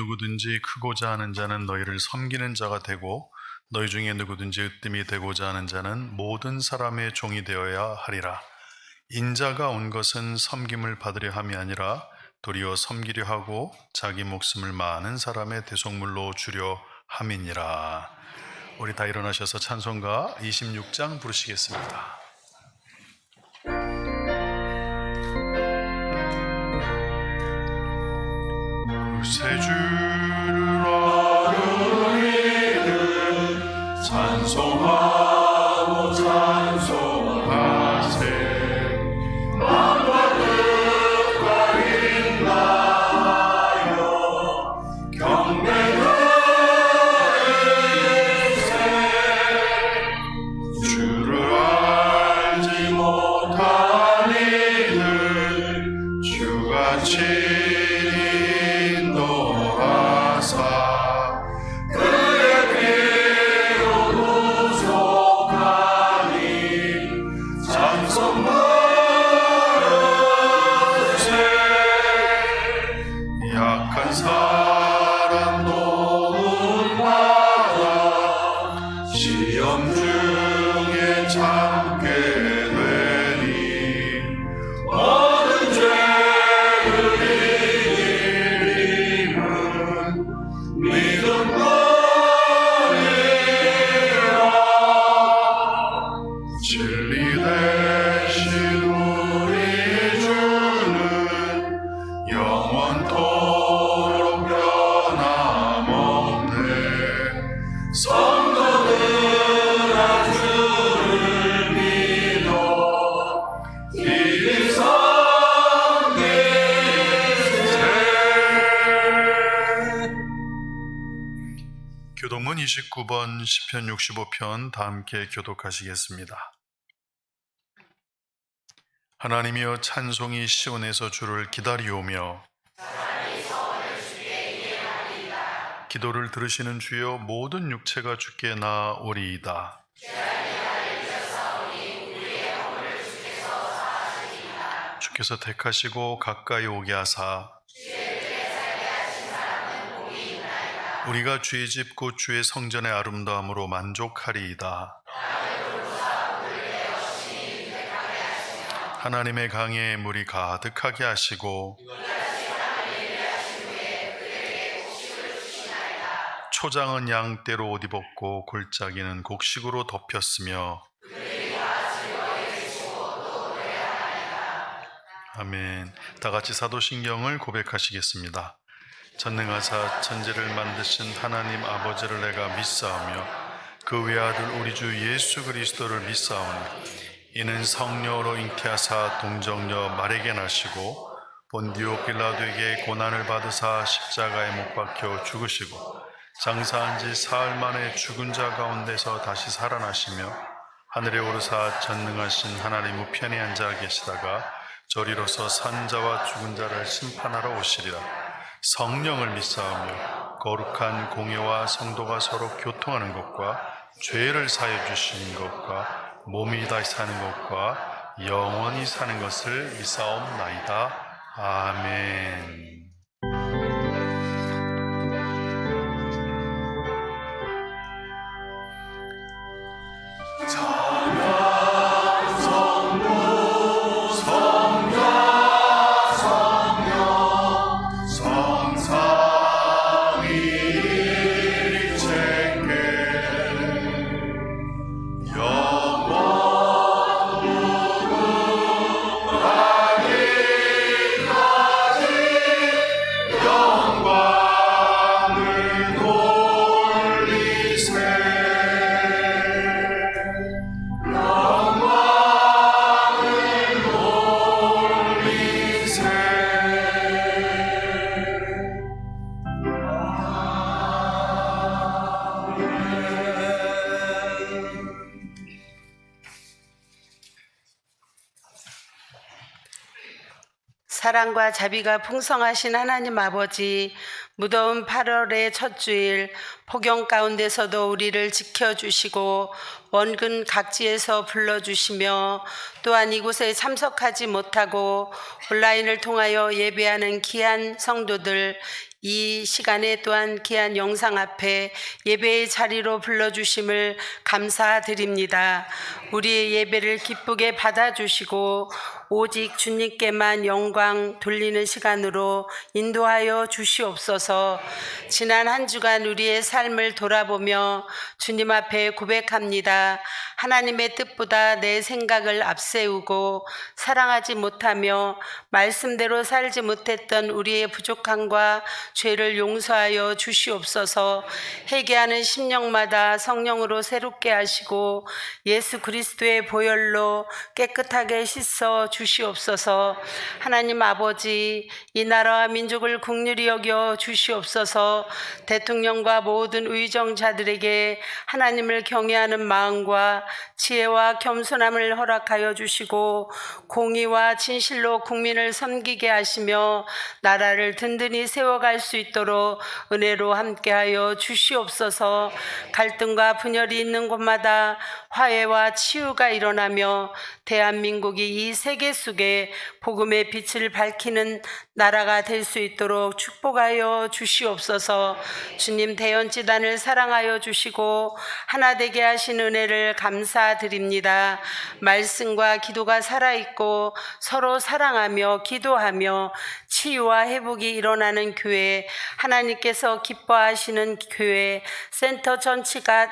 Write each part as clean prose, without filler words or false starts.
누구든지 크고자 하는 자는 너희를 섬기는 자가 되고 너희 중에 누구든지 으뜸이 되고자 하는 자는 모든 사람의 종이 되어야 하리라. 인자가 온 것은 섬김을 받으려 함이 아니라 도리어 섬기려 하고 자기 목숨을 많은 사람의 대속물로 주려 함이니라. 우리 다 일어나셔서 찬송가 26장 부르시겠습니다. 새 주를 어른이들 찬송하고 찬송하세. 마음과 뜻과 인하여 경배를 세. 주를 알지 못한 이들 주같이 교독문 29번 시편 65편 다 함께 교독하시겠습니다. 하나님이여 찬송이 시온에서 주를 기다리오며 기도를 들으시는 주여 모든 육체가 주께 나아오리이다. 주께서 택하시고 가까이 오게 하사 우리가 주의 집 곧 주의 성전의 아름다움으로 만족하리이다. 하나님의 강에 물이 가득하게 하시고 초장은 양떼로 옷 입었고 골짜기는 곡식으로 덮였으며 아멘. 다 같이 사도신경을 고백하시겠습니다. 전능하사 천지를 만드신 하나님 아버지를 내가 믿사오며 그 외아들 우리 주 예수 그리스도를 믿사오니 이는 성령으로 잉태하사 동정녀 마리아에게 나시고 본디오 빌라도에게 고난을 받으사 십자가에 못 박혀 죽으시고 장사한 지 사흘 만에 죽은 자 가운데서 다시 살아나시며 하늘에 오르사 전능하신 하나님 우편에 앉아 계시다가 저리로서 산 자와 죽은 자를 심판하러 오시리라. 성령을 믿사오며 거룩한 공예와 성도가 서로 교통하는 것과 죄를 사해 주시는 것과 몸이 다시 사는 것과 영원히 사는 것을 믿사옵나이다. 아멘. 사랑과 자비가 풍성하신 하나님 아버지, 무더운 8월의 첫 주일 폭염 가운데서도 우리를 지켜주시고 원근 각지에서 불러주시며 또한 이곳에 참석하지 못하고 온라인을 통하여 예배하는 귀한 성도들 이 시간에 또한 귀한 영상 앞에 예배의 자리로 불러주심을 감사드립니다. 우리의 예배를 기쁘게 받아주시고 오직 주님께만 영광 돌리는 시간으로 인도하여 주시옵소서. 지난 한 주간 우리의 삶을 돌아보며 주님 앞에 고백합니다. 하나님의 뜻보다 내 생각을 앞세우고 사랑하지 못하며 말씀대로 살지 못했던 우리의 부족함과 죄를 용서하여 주시옵소서. 회개하는 심령마다 성령으로 새롭게 하시고 예수 그리스도의 보혈로 깨끗하게 씻어 주시옵소서. 하나님 아버지, 이 나라와 민족을 긍휼히 여겨 주시옵소서. 대통령과 모든 의정자들에게 하나님을 경외하는 마음과 지혜와 겸손함을 허락하여 주시고 공의와 진실로 국민을 섬기게 하시며 나라를 든든히 세워갈 수 있도록 은혜로 함께하여 주시옵소서. 갈등과 분열이 있는 곳마다 화해와 치유가 일어나며 대한민국이 이 세계 속에 복음의 빛을 밝히는 나라가 될 수 있도록 축복하여 주시옵소서. 주님 대연지단을 사랑하여 주시고 하나 되게 하신 은혜를 감사드립니다. 말씀과 기도가 살아있고 서로 사랑하며 기도하며 치유와 회복이 일어나는 교회, 하나님께서 기뻐하시는 교회, 센터 전체가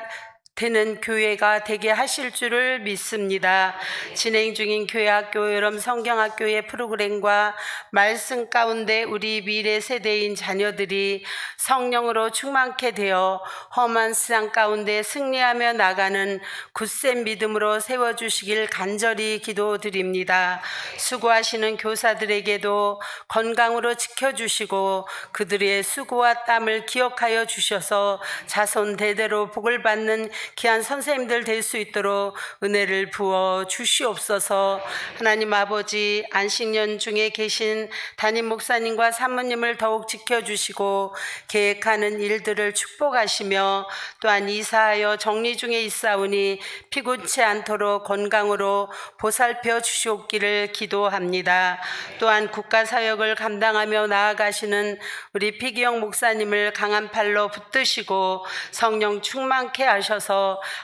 되는 교회가 되게 하실 줄을 믿습니다. 진행 중인 교회학교 여름 성경학교의 프로그램과 말씀 가운데 우리 미래 세대인 자녀들이 성령으로 충만케 되어 험한 세상 가운데 승리하며 나가는 굳센 믿음으로 세워주시길 간절히 기도드립니다. 수고하시는 교사들에게도 건강으로 지켜주시고 그들의 수고와 땀을 기억하여 주셔서 자손 대대로 복을 받는 귀한 선생님들 될 수 있도록 은혜를 부어 주시옵소서. 하나님 아버지, 안식년 중에 계신 담임 목사님과 사모님을 더욱 지켜주시고 계획하는 일들을 축복하시며 또한 이사하여 정리 중에 있사오니 피곤치 않도록 건강으로 보살펴 주시옵기를 기도합니다. 또한 국가사역을 감당하며 나아가시는 우리 피기영 목사님을 강한 팔로 붙드시고 성령 충만케 하셔서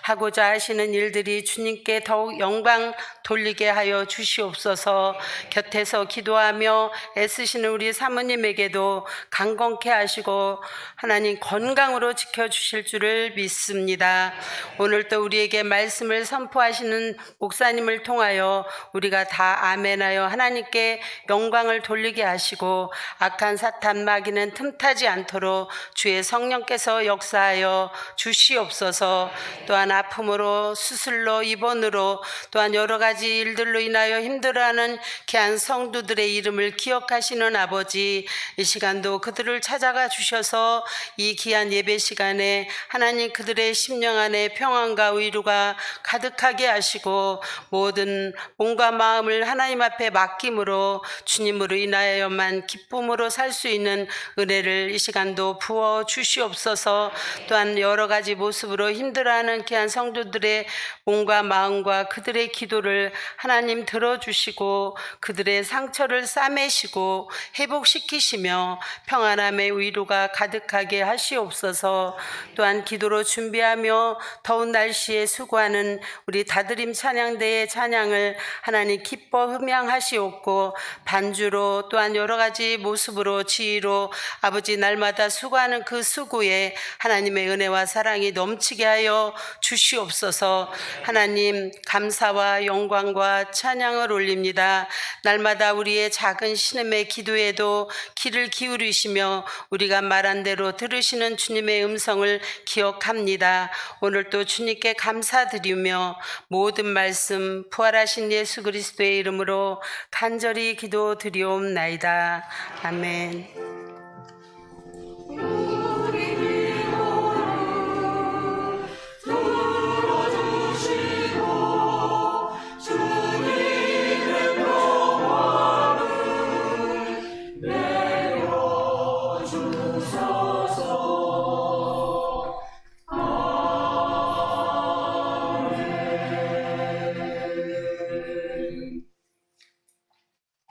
하고자 하시는 일들이 주님께 더욱 영광 돌리게 하여 주시옵소서. 곁에서 기도하며 애쓰시는 우리 사모님에게도 강건케 하시고 하나님 건강으로 지켜주실 줄을 믿습니다. 오늘도 우리에게 말씀을 선포하시는 목사님을 통하여 우리가 다 아멘하여 하나님께 영광을 돌리게 하시고 악한 사탄 마귀는 틈타지 않도록 주의 성령께서 역사하여 주시옵소서. 또한 아픔으로 수술로 입원으로 또한 여러 가지 일들로 인하여 힘들어하는 귀한 성도들의 이름을 기억하시는 아버지, 이 시간도 그들을 찾아가 주셔서 이 귀한 예배 시간에 하나님 그들의 심령 안에 평안과 위로가 가득하게 하시고 모든 몸과 마음을 하나님 앞에 맡김으로 주님으로 인하여만 기쁨으로 살 수 있는 은혜를 이 시간도 부어 주시옵소서. 또한 여러 가지 모습으로 힘들어하는 귀한 성도들의 몸과 마음과 그들의 기도를 하나님 들어주시고 그들의 상처를 싸매시고 회복시키시며 평안함의 위로가 가득하게 하시옵소서. 또한 기도로 준비하며 더운 날씨에 수고하는 우리 다드림 찬양대의 찬양을 하나님 기뻐 흠양하시옵고 반주로 또한 여러 가지 모습으로 지휘로 아버지 날마다 수고하는 그 수고에 하나님의 은혜와 사랑이 넘치게 하여 주시옵소서. 하나님 감사와 영광과 찬양을 올립니다. 날마다 우리의 작은 신음의 기도에도 귀를 기울이시며 우리가 말한 대로 들으시는 주님의 음성을 기억합니다. 오늘도 주님께 감사드리며 모든 말씀 부활하신 예수 그리스도의 이름으로 간절히 기도드리옵나이다. 아멘.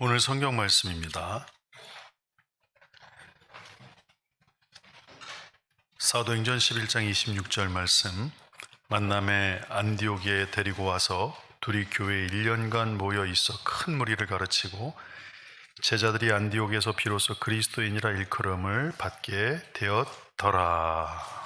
오늘 성경 말씀입니다. 사도행전 11장 26절 말씀, 만남에 안디옥에 데리고 와서 둘이 교회에 1년간 모여 있어 큰 무리를 가르치고 제자들이 안디옥에서 비로소 그리스도인이라 일컬음을 받게 되었더라.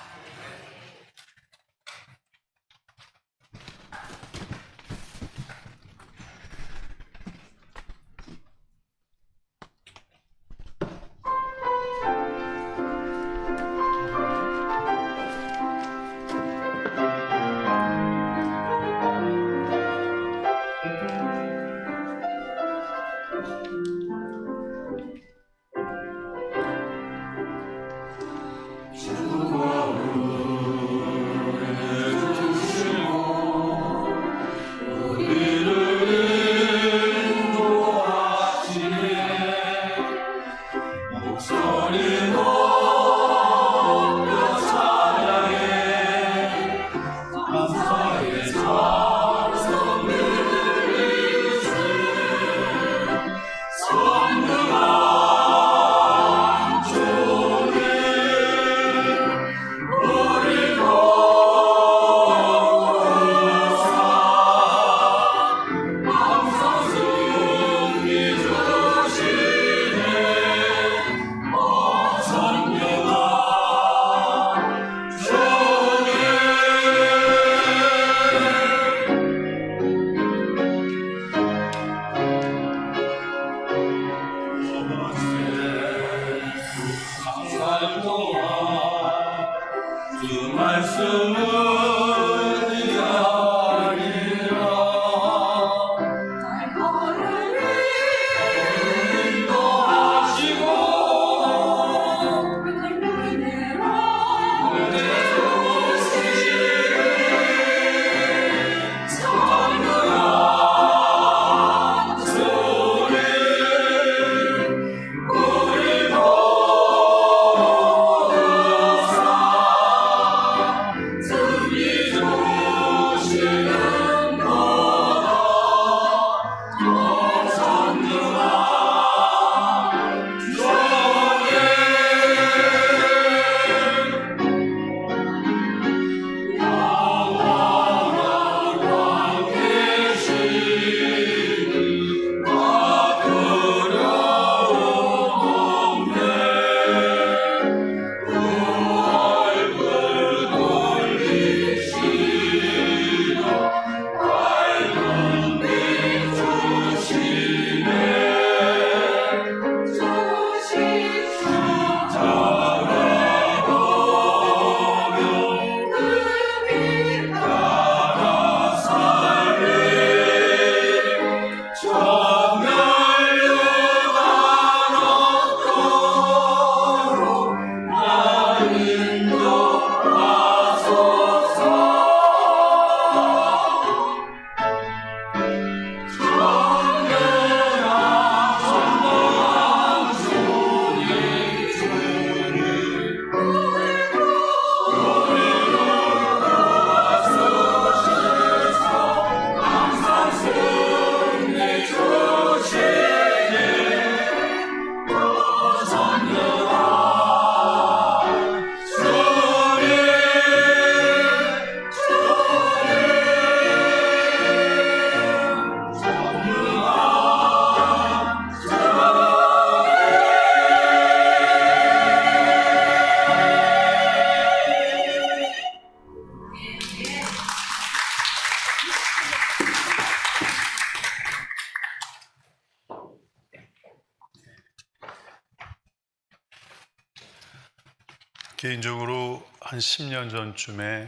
개인적으로 한 10년 전쯤에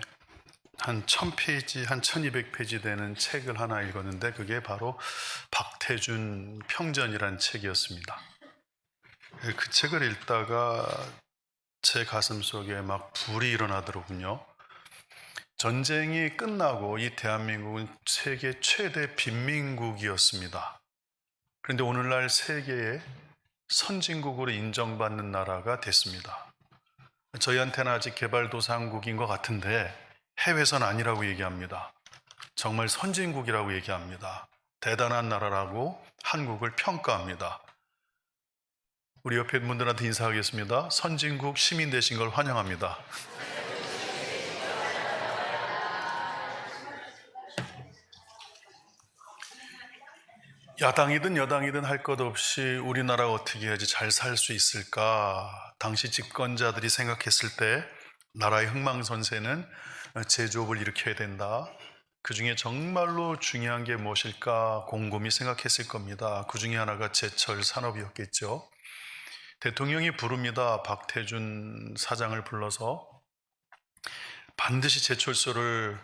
한 1000페이지, 한 1200페이지 되는 책을 하나 읽었는데 그게 바로 박태준 평전이라는 책이었습니다. 그 책을 읽다가 제 가슴 속에 막 불이 일어나더군요. 전쟁이 끝나고 이 대한민국은 세계 최대 빈민국이었습니다. 그런데 오늘날 세계의 선진국으로 인정받는 나라가 됐습니다. 저희한테는 아직 개발도상국인 것 같은데 해외선 아니라고 얘기합니다. 정말 선진국이라고 얘기합니다. 대단한 나라라고 한국을 평가합니다. 우리 옆에 분들한테 인사하겠습니다. 선진국 시민 되신 걸 환영합니다. 야당이든 여당이든 할 것 없이 우리나라가 어떻게 해야지 잘 살 수 있을까? 당시 집권자들이 생각했을 때 나라의 흥망선쇠는 제조업을 일으켜야 된다. 그 중에 정말로 중요한 게 무엇일까 곰곰이 생각했을 겁니다. 그 중에 하나가 제철 산업이었겠죠. 대통령이 부릅니다. 박태준 사장을 불러서 반드시 제철소를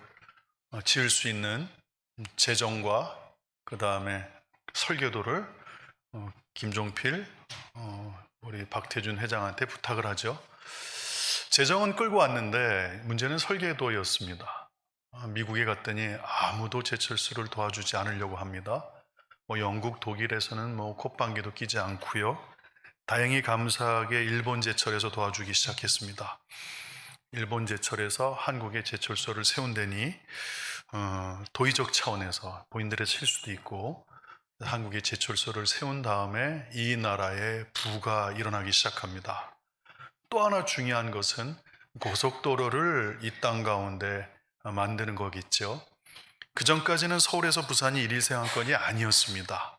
지을 수 있는 재정과 그 다음에 설계도를 김종필 우리 박태준 회장한테 부탁을 하죠. 재정은 끌고 왔는데 문제는 설계도였습니다. 미국에 갔더니 아무도 제철소를 도와주지 않으려고 합니다. 영국, 독일에서는 콧방귀도 끼지 않고요. 다행히 감사하게 일본 제철에서 도와주기 시작했습니다. 일본 제철에서 한국의 제철소를 세운다니 도의적 차원에서 본인들의 실수도 있고 한국의 제철소를 세운 다음에 이 나라에 부가 일어나기 시작합니다. 또 하나 중요한 것은 고속도로를 이 땅 가운데 만드는 거겠죠. 그 전까지는 서울에서 부산이 일일 생활권이 아니었습니다.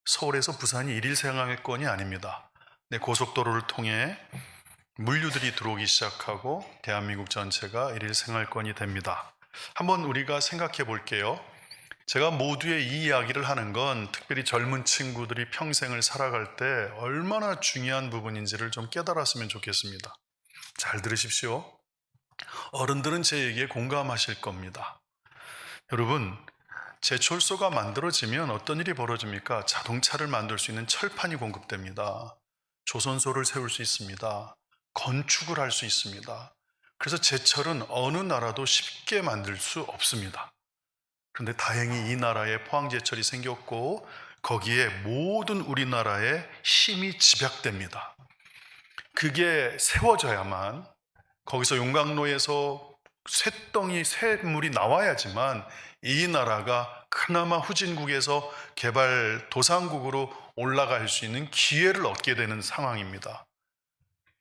서울에서 부산이 일일 생활권이 아닙니다. 고속도로를 통해 물류들이 들어오기 시작하고 대한민국 전체가 일일 생활권이 됩니다. 한번 우리가 생각해 볼게요. 제가 모두의 이 이야기를 하는 건 특별히 젊은 친구들이 평생을 살아갈 때 얼마나 중요한 부분인지를 좀 깨달았으면 좋겠습니다. 잘 들으십시오. 어른들은 제 얘기에 공감하실 겁니다. 여러분, 제철소가 만들어지면 어떤 일이 벌어집니까? 자동차를 만들 수 있는 철판이 공급됩니다. 조선소를 세울 수 있습니다. 건축을 할 수 있습니다. 그래서 제철은 어느 나라도 쉽게 만들 수 없습니다. 그런데 다행히 이 나라에 포항제철이 생겼고 거기에 모든 우리나라의 힘이 집약됩니다. 그게 세워져야만 거기서 용광로에서 쇳덩이 쇳물이 나와야지만 이 나라가 그나마 후진국에서 개발 도상국으로 올라갈 수 있는 기회를 얻게 되는 상황입니다.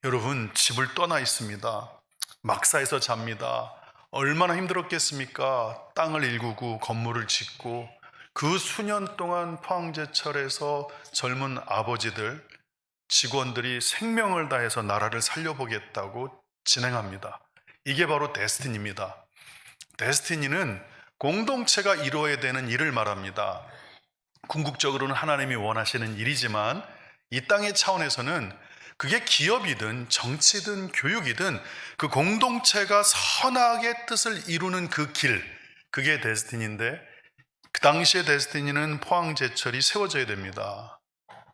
여러분, 집을 떠나 있습니다. 막사에서 잡니다. 얼마나 힘들었겠습니까? 땅을 일구고 건물을 짓고 그 수년 동안 포항제철에서 젊은 아버지들, 직원들이 생명을 다해서 나라를 살려보겠다고 진행합니다. 이게 바로 데스티니입니다. 데스티니는 공동체가 이루어야 되는 일을 말합니다. 궁극적으로는 하나님이 원하시는 일이지만 이 땅의 차원에서는 그게 기업이든 정치든 교육이든 그 공동체가 선하게 뜻을 이루는 그 길, 그게 데스티니인데 그 당시의 데스티니는 포항제철이 세워져야 됩니다.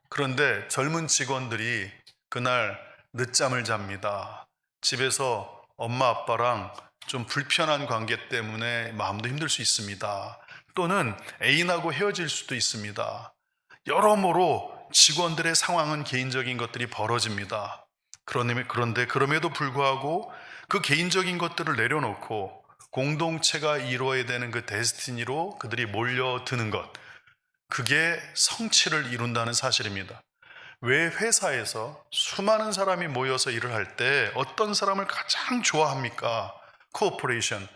그런데 젊은 직원들이 그날 늦잠을 잡니다. 집에서 엄마 아빠랑 좀 불편한 관계 때문에 마음도 힘들 수 있습니다. 또는 애인하고 헤어질 수도 있습니다. 여러모로 직원들의 상황은 개인적인 것들이 벌어집니다. 그런데 그럼에도 불구하고 그 개인적인 것들을 내려놓고 공동체가 이루어야 되는 그 데스티니로 그들이 몰려드는 것, 그게 성취를 이룬다는 사실입니다. 왜 회사에서 수많은 사람이 모여서 일을 할 때 어떤 사람을 가장 좋아합니까? 코오퍼레이션.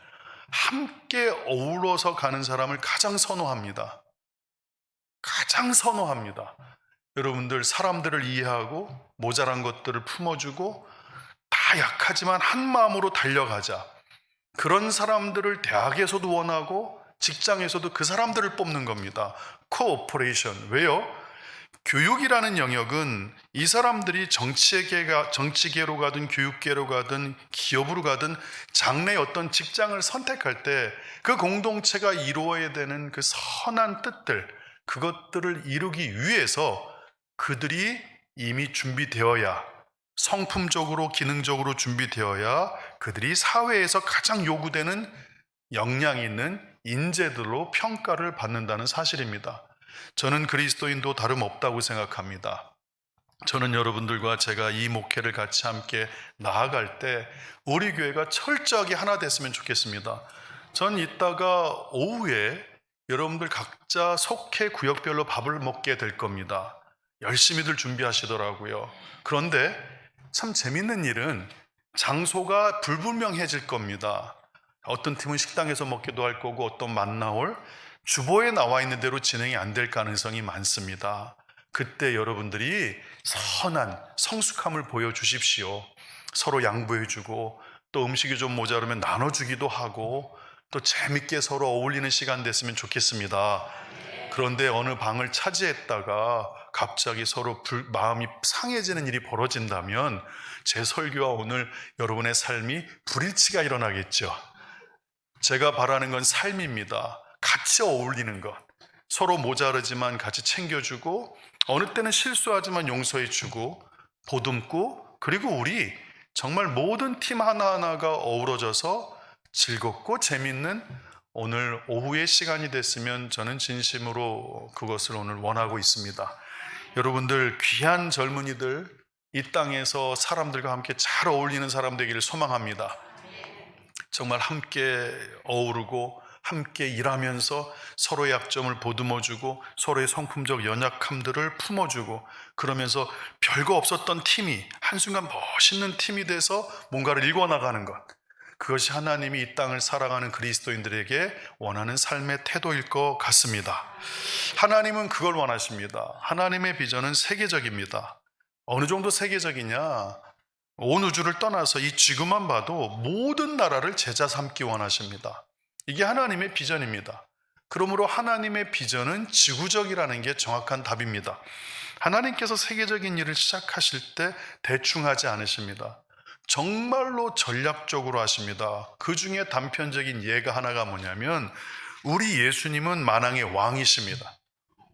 함께 어우러서 가는 사람을 가장 선호합니다. 가장 선호합니다. 여러분들, 사람들을 이해하고 모자란 것들을 품어주고 다 약하지만 한 마음으로 달려가자. 그런 사람들을 대학에서도 원하고 직장에서도 그 사람들을 뽑는 겁니다. 코오퍼레이션. 왜요? 교육이라는 영역은 이 사람들이 정치계로 가든 교육계로 가든 기업으로 가든 장래의 어떤 직장을 선택할 때 그 공동체가 이루어야 되는 그 선한 뜻들, 그것들을 이루기 위해서 그들이 이미 준비되어야, 성품적으로 기능적으로 준비되어야 그들이 사회에서 가장 요구되는 역량 있는 인재들로 평가를 받는다는 사실입니다. 저는 그리스도인도 다름없다고 생각합니다. 저는 여러분들과 제가 이 목회를 같이 함께 나아갈 때 우리 교회가 철저하게 하나 됐으면 좋겠습니다. 전 이따가 오후에 여러분들 각자 속해 구역별로 밥을 먹게 될 겁니다. 열심히들 준비하시더라고요. 그런데 참 재밌는 일은 장소가 불분명해질 겁니다. 어떤 팀은 식당에서 먹기도 할 거고 어떤 만나올 주보에 나와 있는 대로 진행이 안 될 가능성이 많습니다. 그때 여러분들이 선한 성숙함을 보여주십시오. 서로 양보해주고 또 음식이 좀 모자르면 나눠주기도 하고 또 재밌게 서로 어울리는 시간 됐으면 좋겠습니다. 그런데 어느 방을 차지했다가 갑자기 서로 마음이 상해지는 일이 벌어진다면 제 설교와 오늘 여러분의 삶이 불일치가 일어나겠죠. 제가 바라는 건 삶입니다. 같이 어울리는 것. 서로 모자르지만 같이 챙겨주고 어느 때는 실수하지만 용서해주고 보듬고 그리고 우리 정말 모든 팀 하나하나가 어우러져서 즐겁고 재밌는 오늘 오후의 시간이 됐으면 저는 진심으로 그것을 오늘 원하고 있습니다. 여러분들 귀한 젊은이들 이 땅에서 사람들과 함께 잘 어울리는 사람 되기를 소망합니다. 정말 함께 어우르고 함께 일하면서 서로의 약점을 보듬어주고 서로의 성품적 연약함들을 품어주고 그러면서 별거 없었던 팀이 한순간 멋있는 팀이 돼서 뭔가를 이뤄나가는 것, 그것이 하나님이 이 땅을 살아가는 그리스도인들에게 원하는 삶의 태도일 것 같습니다. 하나님은 그걸 원하십니다. 하나님의 비전은 세계적입니다. 어느 정도 세계적이냐? 온 우주를 떠나서 이 지구만 봐도 모든 나라를 제자 삼기 원하십니다. 이게 하나님의 비전입니다. 그러므로 하나님의 비전은 지구적이라는 게 정확한 답입니다. 하나님께서 세계적인 일을 시작하실 때 대충 하지 않으십니다. 정말로 전략적으로 하십니다. 그 중에 단편적인 예가 하나가 뭐냐면 우리 예수님은 만왕의 왕이십니다.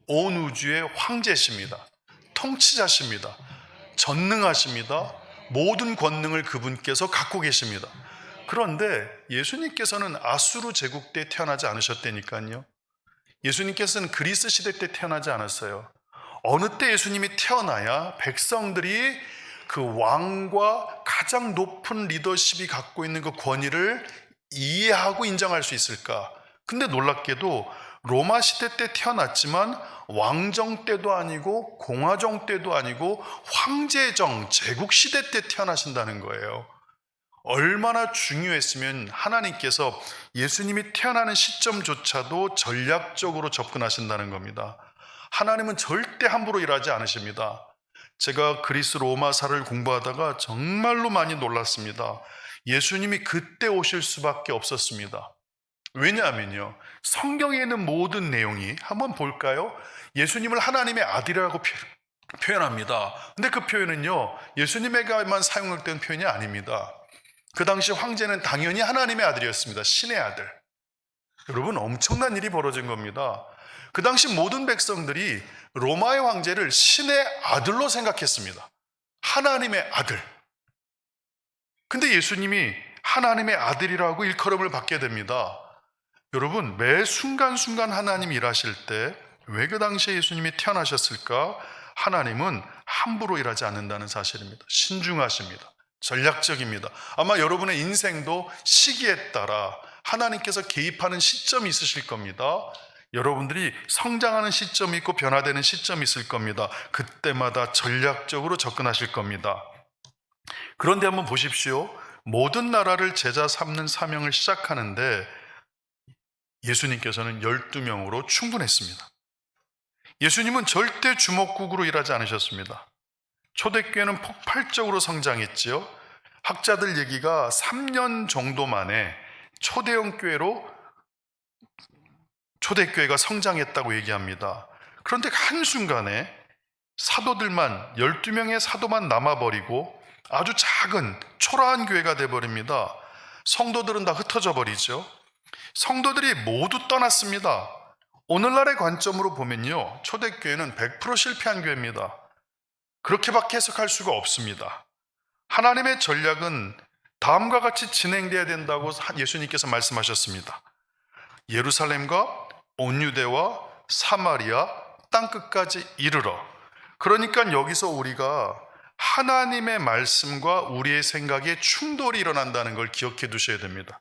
온 우주의 황제십니다. 통치자십니다. 전능하십니다. 모든 권능을 그분께서 갖고 계십니다. 그런데 예수님께서는 아수르 제국 때 태어나지 않으셨다니까요. 예수님께서는 그리스 시대 때 태어나지 않았어요. 어느 때 예수님이 태어나야 백성들이 그 왕과 가장 높은 리더십이 갖고 있는 그 권위를 이해하고 인정할 수 있을까? 근데 놀랍게도 로마 시대 때 태어났지만 왕정 때도 아니고 공화정 때도 아니고 황제정 제국 시대 때 태어나신다는 거예요. 얼마나 중요했으면 하나님께서 예수님이 태어나는 시점조차도 전략적으로 접근하신다는 겁니다. 하나님은 절대 함부로 일하지 않으십니다. 제가 그리스 로마사를 공부하다가 정말로 많이 놀랐습니다. 예수님이 그때 오실 수밖에 없었습니다. 왜냐하면요, 성경에 있는 모든 내용이 한번 볼까요? 예수님을 하나님의 아들이라고 표현합니다. 근데 그 표현은요, 예수님에게만 사용된 표현이 아닙니다. 그 당시 황제는 당연히 하나님의 아들이었습니다. 신의 아들. 여러분, 엄청난 일이 벌어진 겁니다. 그 당시 모든 백성들이 로마의 황제를 신의 아들로 생각했습니다. 하나님의 아들. 근데 예수님이 하나님의 아들이라고 일컬음을 받게 됩니다. 여러분, 매 순간순간 하나님 일하실 때 왜 그 당시에 예수님이 태어나셨을까? 하나님은 함부로 일하지 않는다는 사실입니다. 신중하십니다. 전략적입니다. 아마 여러분의 인생도 시기에 따라 하나님께서 개입하는 시점이 있으실 겁니다. 여러분들이 성장하는 시점이 있고 변화되는 시점이 있을 겁니다. 그때마다 전략적으로 접근하실 겁니다. 그런데 한번 보십시오. 모든 나라를 제자 삼는 사명을 시작하는데 예수님께서는 12명으로 충분했습니다. 예수님은 절대 주먹국으로 일하지 않으셨습니다. 초대교회는 폭발적으로 성장했지요. 학자들 얘기가 3년 정도 만에 초대형 교회로 초대교회가 성장했다고 얘기합니다. 그런데 한순간에 사도들만 12명의 사도만 남아버리고 아주 작은 초라한 교회가 돼버립니다. 성도들은 다 흩어져 버리죠. 성도들이 모두 떠났습니다. 오늘날의 관점으로 보면요, 초대교회는 100% 실패한 교회입니다. 그렇게밖에 해석할 수가 없습니다. 하나님의 전략은 다음과 같이 진행돼야 된다고 예수님께서 말씀하셨습니다. 예루살렘과 온 유대와 사마리아 땅끝까지 이르러. 그러니까 여기서 우리가 하나님의 말씀과 우리의 생각에 충돌이 일어난다는 걸 기억해 두셔야 됩니다.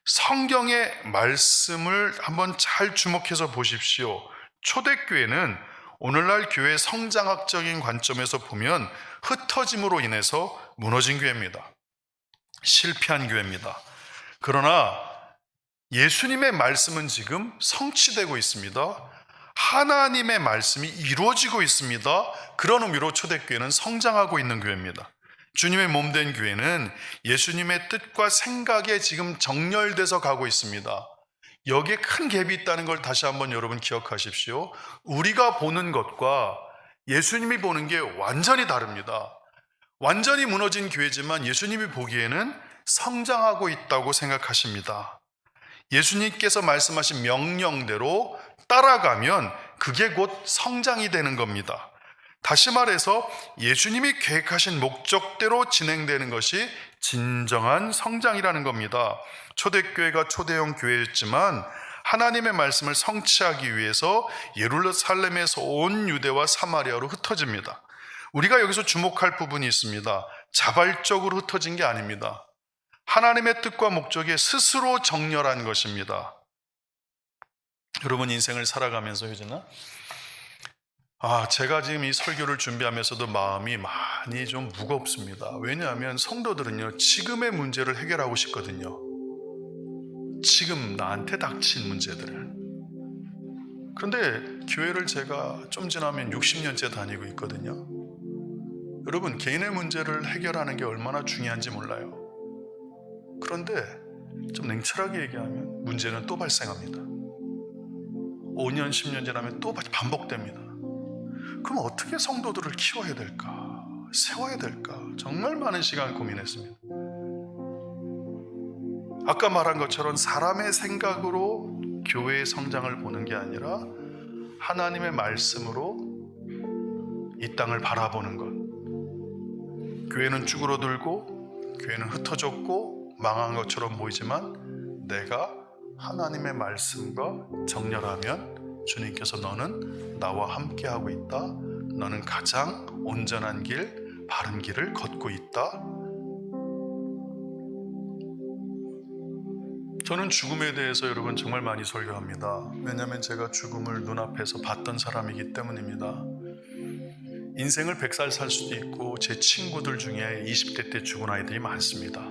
성경의 말씀을 한번 잘 주목해서 보십시오. 초대교회는 오늘날 교회 성장학적인 관점에서 보면 흩어짐으로 인해서 무너진 교회입니다. 실패한 교회입니다. 그러나 예수님의 말씀은 지금 성취되고 있습니다. 하나님의 말씀이 이루어지고 있습니다. 그런 의미로 초대교회는 성장하고 있는 교회입니다. 주님의 몸된 교회는 예수님의 뜻과 생각에 지금 정렬돼서 가고 있습니다. 여기에 큰 갭이 있다는 걸 다시 한번 여러분 기억하십시오. 우리가 보는 것과 예수님이 보는 게 완전히 다릅니다. 완전히 무너진 교회지만 예수님이 보기에는 성장하고 있다고 생각하십니다. 예수님께서 말씀하신 명령대로 따라가면 그게 곧 성장이 되는 겁니다. 다시 말해서 예수님이 계획하신 목적대로 진행되는 것이 진정한 성장이라는 겁니다. 초대교회가 초대형 교회였지만 하나님의 말씀을 성취하기 위해서 예루살렘에서 온 유대와 사마리아로 흩어집니다. 우리가 여기서 주목할 부분이 있습니다. 자발적으로 흩어진 게 아닙니다. 하나님의 뜻과 목적에 스스로 정렬한 것입니다. 여러분 인생을 살아가면서 효진아, 제가 지금 이 설교를 준비하면서도 마음이 많이 좀 무겁습니다. 왜냐하면 성도들은요, 지금의 문제를 해결하고 싶거든요. 지금 나한테 닥친 문제들을. 그런데 교회를 제가 좀 지나면 60년째 다니고 있거든요. 여러분, 개인의 문제를 해결하는 게 얼마나 중요한지 몰라요. 그런데 좀 냉철하게 얘기하면 문제는 또 발생합니다. 5년, 10년 지나면 또 반복됩니다. 그럼 어떻게 성도들을 키워야 될까? 세워야 될까? 정말 많은 시간 고민했습니다. 아까 말한 것처럼 사람의 생각으로 교회의 성장을 보는 게 아니라 하나님의 말씀으로 이 땅을 바라보는 것. 교회는 쭈그러들고 교회는 흩어졌고 망한 것처럼 보이지만 내가 하나님의 말씀과 정렬하면 주님께서 너는 나와 함께하고 있다. 너는 가장 온전한 길, 바른 길을 걷고 있다. 저는 죽음에 대해서 여러분 정말 많이 설교합니다. 왜냐하면 제가 죽음을 눈앞에서 봤던 사람이기 때문입니다. 인생을 100살 살 수도 있고 제 친구들 중에 20대 때 죽은 아이들이 많습니다.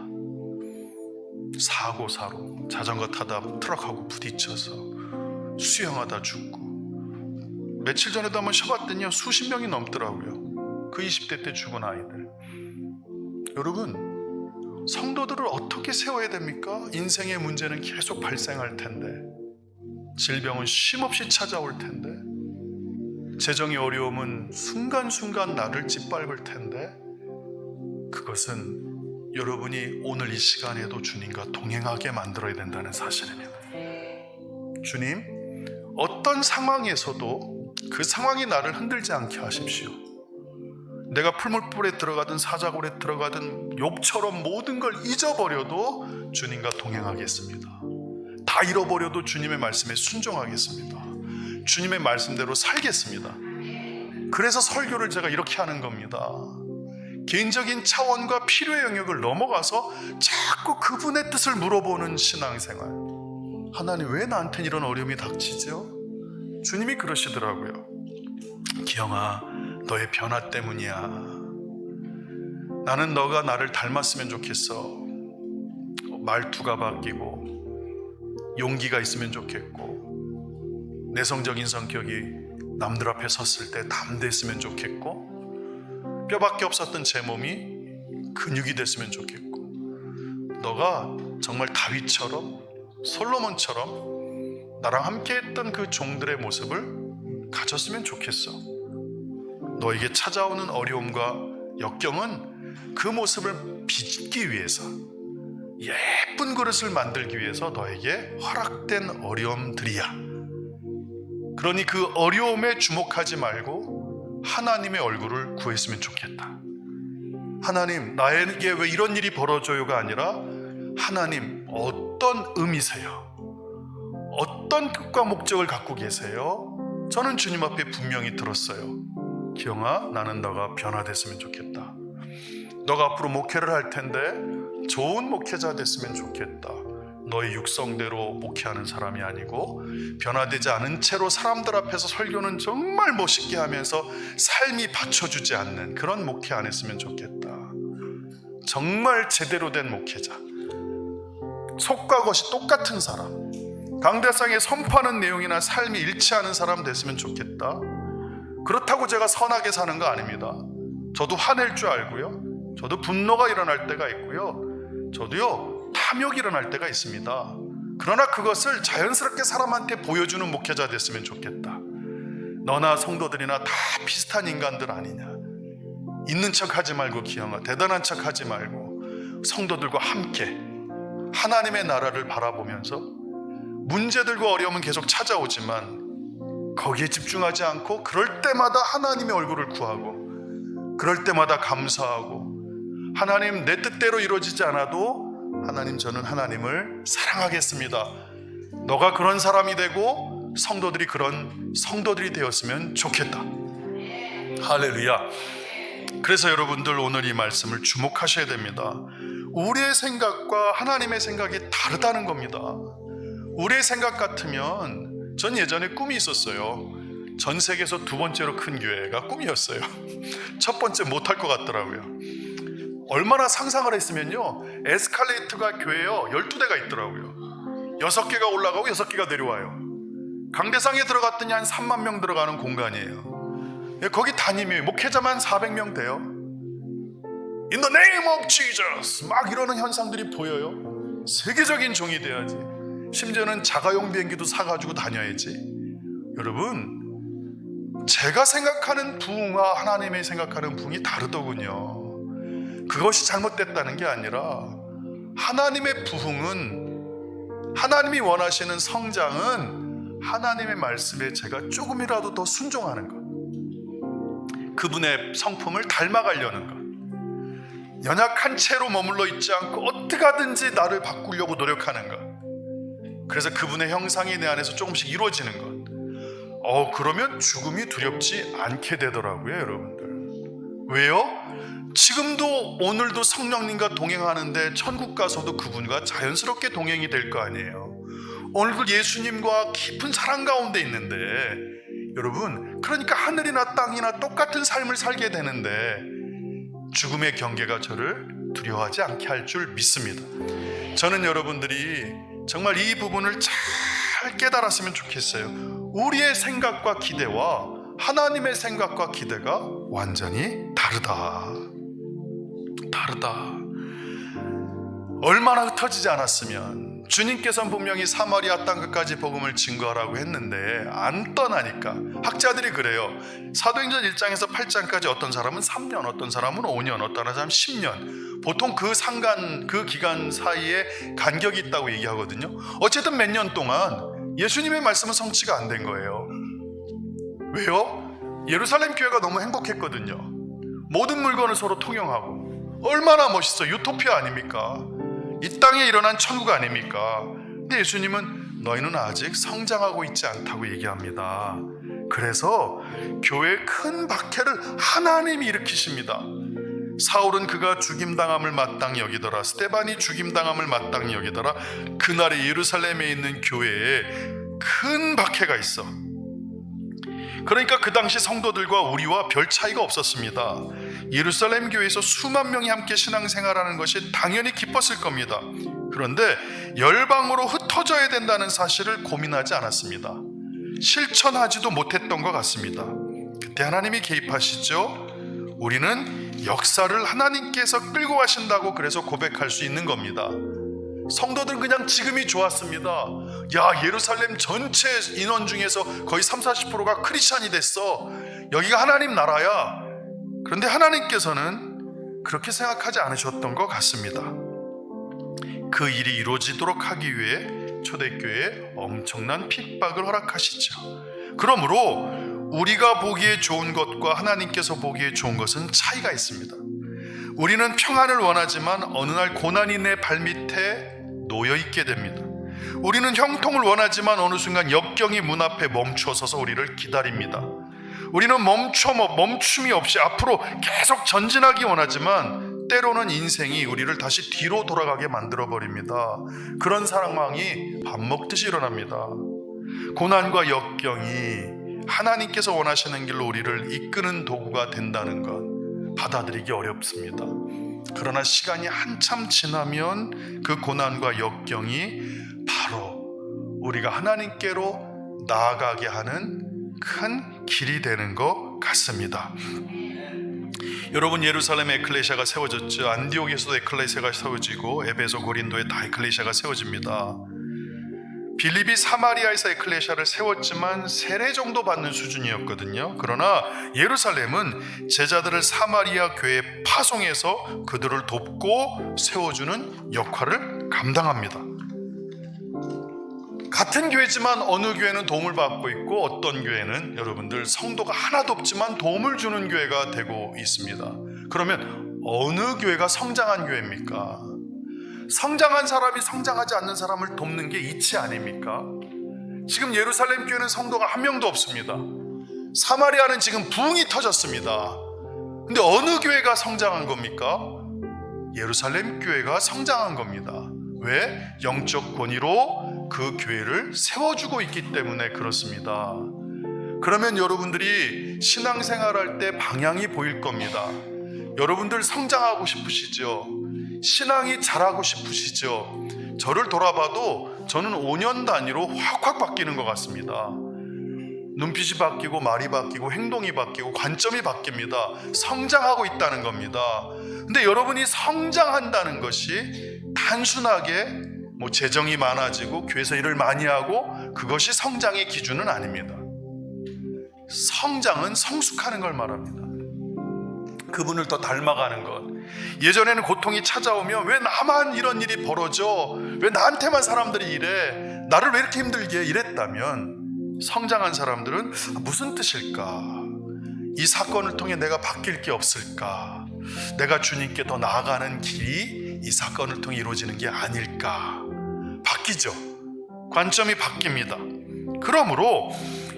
사고사로 자전거 타다 트럭하고 부딪혀서 수영하다 죽고, 며칠 전에도 한번 쉬어봤더니 수십 명이 넘더라고요. 그 20대 때 죽은 아이들. 여러분, 성도들을 어떻게 세워야 됩니까? 인생의 문제는 계속 발생할 텐데, 질병은 쉼없이 찾아올 텐데, 재정의 어려움은 순간순간 나를 짓밟을 텐데, 그것은 여러분이 오늘 이 시간에도 주님과 동행하게 만들어야 된다는 사실입니다. 주님, 어떤 상황에서도 그 상황이 나를 흔들지 않게 하십시오. 내가 풀물불에 들어가든 사자골에 들어가든 욕처럼 모든 걸 잊어버려도 주님과 동행하겠습니다. 다 잃어버려도 주님의 말씀에 순종하겠습니다. 주님의 말씀대로 살겠습니다. 그래서 설교를 제가 이렇게 하는 겁니다. 개인적인 차원과 필요의 영역을 넘어가서 자꾸 그분의 뜻을 물어보는 신앙생활. 하나님, 왜 나한테는 이런 어려움이 닥치죠? 주님이 그러시더라고요. 기영아, 너의 변화 때문이야. 나는 너가 나를 닮았으면 좋겠어. 말투가 바뀌고 용기가 있으면 좋겠고, 내성적인 성격이 남들 앞에 섰을 때 담대했으면 좋겠고, 뼈밖에 없었던 제 몸이 근육이 됐으면 좋겠고, 너가 정말 다윗처럼 솔로몬처럼 나랑 함께 했던 그 종들의 모습을 가졌으면 좋겠어. 너에게 찾아오는 어려움과 역경은 그 모습을 빚기 위해서, 예쁜 그릇을 만들기 위해서 너에게 허락된 어려움들이야. 그러니 그 어려움에 주목하지 말고 하나님의 얼굴을 구했으면 좋겠다. 하나님, 나에게 왜 이런 일이 벌어져요가 아니라, 하나님, 어떤 의미세요? 어떤 뜻과 목적을 갖고 계세요? 저는 주님 앞에 분명히 들었어요. 기영아, 나는 너가 변화됐으면 좋겠다. 너가 앞으로 목회를 할 텐데 좋은 목회자 됐으면 좋겠다. 너의 육성대로 목회하는 사람이 아니고 변화되지 않은 채로 사람들 앞에서 설교는 정말 멋있게 하면서 삶이 받쳐주지 않는 그런 목회 안 했으면 좋겠다. 정말 제대로 된 목회자, 속과 겉이 똑같은 사람, 강대상에 선포하는 내용이나 삶이 일치하는 사람 됐으면 좋겠다. 그렇다고 제가 선하게 사는 거 아닙니다. 저도 화낼 줄 알고요, 저도 분노가 일어날 때가 있고요, 저도요 탐욕이 일어날 때가 있습니다. 그러나 그것을 자연스럽게 사람한테 보여주는 목회자 됐으면 좋겠다. 너나 성도들이나 다 비슷한 인간들 아니냐, 있는 척 하지 말고 기영아, 대단한 척 하지 말고 성도들과 함께 하나님의 나라를 바라보면서 문제들과 어려움은 계속 찾아오지만 거기에 집중하지 않고 그럴 때마다 하나님의 얼굴을 구하고 그럴 때마다 감사하고, 하나님 내 뜻대로 이루어지지 않아도 하나님, 저는 하나님을 사랑하겠습니다. 너가 그런 사람이 되고 성도들이 그런 성도들이 되었으면 좋겠다. 할렐루야. 그래서 여러분들 오늘 이 말씀을 주목하셔야 됩니다. 우리의 생각과 하나님의 생각이 다르다는 겁니다. 우리의 생각 같으면, 전 예전에 꿈이 있었어요. 전 세계에서 두 번째로 큰 교회가 꿈이었어요. 첫 번째 못할 것 같더라고요. 얼마나 상상을 했으면요, 에스컬레이터가 교회에 12대가 있더라고요. 6개가 올라가고 6개가 내려와요. 강대상에 들어갔더니 한 3만 명 들어가는 공간이에요. 거기 담임이 목회자만 400명 돼요. In the name of Jesus 막 이러는 현상들이 보여요. 세계적인 종이 돼야지. 심지어는 자가용 비행기도 사가지고 다녀야지. 여러분, 제가 생각하는 부흥과 하나님이 생각하는 부흥이 다르더군요. 그것이 잘못됐다는 게 아니라 하나님의 부흥은, 하나님이 원하시는 성장은 하나님의 말씀에 제가 조금이라도 더 순종하는 것, 그분의 성품을 닮아가려는 것, 연약한 채로 머물러 있지 않고 어떻게 하든지 나를 바꾸려고 노력하는 것, 그래서 그분의 형상이 내 안에서 조금씩 이루어지는 것. 그러면 죽음이 두렵지 않게 되더라고요, 여러분들. 왜요? 지금도 오늘도 성령님과 동행하는데 천국 가서도 그분과 자연스럽게 동행이 될 거 아니에요. 오늘도 예수님과 깊은 사랑 가운데 있는데, 여러분, 그러니까 하늘이나 땅이나 똑같은 삶을 살게 되는데 죽음의 경계가 저를 두려워하지 않게 할 줄 믿습니다. 저는 여러분들이 정말 이 부분을 잘 깨달았으면 좋겠어요. 우리의 생각과 기대와 하나님의 생각과 기대가 완전히 다르다. 얼마나 흩어지지 않았으면 주님께서는 분명히 사마리아 땅 끝까지 복음을 증거하라고 했는데 안 떠나니까. 학자들이 그래요. 사도행전 1장에서 8장까지 어떤 사람은 3년, 어떤 사람은 5년, 어떤 사람은 10년, 보통 그 기간 사이에 간격이 있다고 얘기하거든요. 어쨌든 몇 년 동안 예수님의 말씀은 성취가 안 된 거예요. 왜요? 예루살렘 교회가 너무 행복했거든요. 모든 물건을 서로 통용하고. 얼마나 멋있어. 유토피아 아닙니까? 이 땅에 일어난 천국 아닙니까? 근데 예수님은 너희는 아직 성장하고 있지 않다고 얘기합니다. 그래서 교회의 큰 박해를 하나님이 일으키십니다. 사울은 그가 죽임당함을 마땅히 여기더라. 스데반이 죽임당함을 마땅히 여기더라. 그날에 예루살렘에 있는 교회에 큰 박해가 있어. 그러니까 그 당시 성도들과 우리와 별 차이가 없었습니다. 예루살렘 교회에서 수만 명이 함께 신앙생활하는 것이 당연히 기뻤을 겁니다. 그런데 열방으로 흩어져야 된다는 사실을 고민하지 않았습니다. 실천하지도 못했던 것 같습니다. 그때 하나님이 개입하시죠. 우리는 역사를 하나님께서 끌고 가신다고 그래서 고백할 수 있는 겁니다. 성도들은 그냥 지금이 좋았습니다. 야, 예루살렘 전체 인원 중에서 거의 30-40%가 크리스찬이 됐어. 여기가 하나님 나라야. 그런데 하나님께서는 그렇게 생각하지 않으셨던 것 같습니다. 그 일이 이루어지도록 하기 위해 초대교회에 엄청난 핍박을 허락하시죠. 그러므로 우리가 보기에 좋은 것과 하나님께서 보기에 좋은 것은 차이가 있습니다. 우리는 평안을 원하지만 어느 날 고난이 내 발밑에 놓여있게 됩니다. 우리는 형통을 원하지만 어느 순간 역경이 문 앞에 멈춰서서 우리를 기다립니다. 우리는 멈춤이 없이 앞으로 계속 전진하기 원하지만 때로는 인생이 우리를 다시 뒤로 돌아가게 만들어버립니다. 그런 상황이 밥 먹듯이 일어납니다. 고난과 역경이 하나님께서 원하시는 길로 우리를 이끄는 도구가 된다는 것 받아들이기 어렵습니다. 그러나 시간이 한참 지나면 그 고난과 역경이 바로 우리가 하나님께로 나아가게 하는 큰 길이 되는 것 같습니다. 여러분, 예루살렘에 에클레시아가 세워졌죠. 안디옥에서도 에클레시아가 세워지고 에베소, 고린도에 다 에클레시아가 세워집니다. 빌립이 사마리아에서 에클레시아를 세웠지만 세례 정도 받는 수준이었거든요. 그러나 예루살렘은 제자들을 사마리아 교회에 파송해서 그들을 돕고 세워주는 역할을 감당합니다. 같은 교회지만 어느 교회는 도움을 받고 있고 어떤 교회는 여러분들 성도가 하나도 없지만 도움을 주는 교회가 되고 있습니다. 그러면 어느 교회가 성장한 교회입니까? 성장한 사람이 성장하지 않는 사람을 돕는 게 이치 아닙니까? 지금 예루살렘 교회는 성도가 한 명도 없습니다. 사마리아는 지금 부흥이 터졌습니다. 근데 어느 교회가 성장한 겁니까? 예루살렘 교회가 성장한 겁니다. 왜? 영적 권위로 그 교회를 세워주고 있기 때문에 그렇습니다. 그러면 여러분들이 신앙생활할 때 방향이 보일 겁니다. 여러분들 성장하고 싶으시죠? 신앙이 자라고 싶으시죠? 저를 돌아봐도 저는 5년 단위로 확확 바뀌는 것 같습니다. 눈빛이 바뀌고 말이 바뀌고 행동이 바뀌고 관점이 바뀝니다. 성장하고 있다는 겁니다. 근데 여러분이 성장한다는 것이 단순하게 재정이 많아지고 교회에서 일을 많이 하고 그것이 성장의 기준은 아닙니다. 성장은 성숙하는 걸 말합니다. 그분을 더 닮아가는 것. 예전에는 고통이 찾아오면 왜 나만 이런 일이 벌어져? 왜 나한테만 사람들이 이래? 나를 왜 이렇게 힘들게 해? 이랬다면 성장한 사람들은 무슨 뜻일까? 이 사건을 통해 내가 바뀔 게 없을까? 내가 주님께 더 나아가는 길이 이 사건을 통해 이루어지는 게 아닐까? 바뀌죠. 관점이 바뀝니다. 그러므로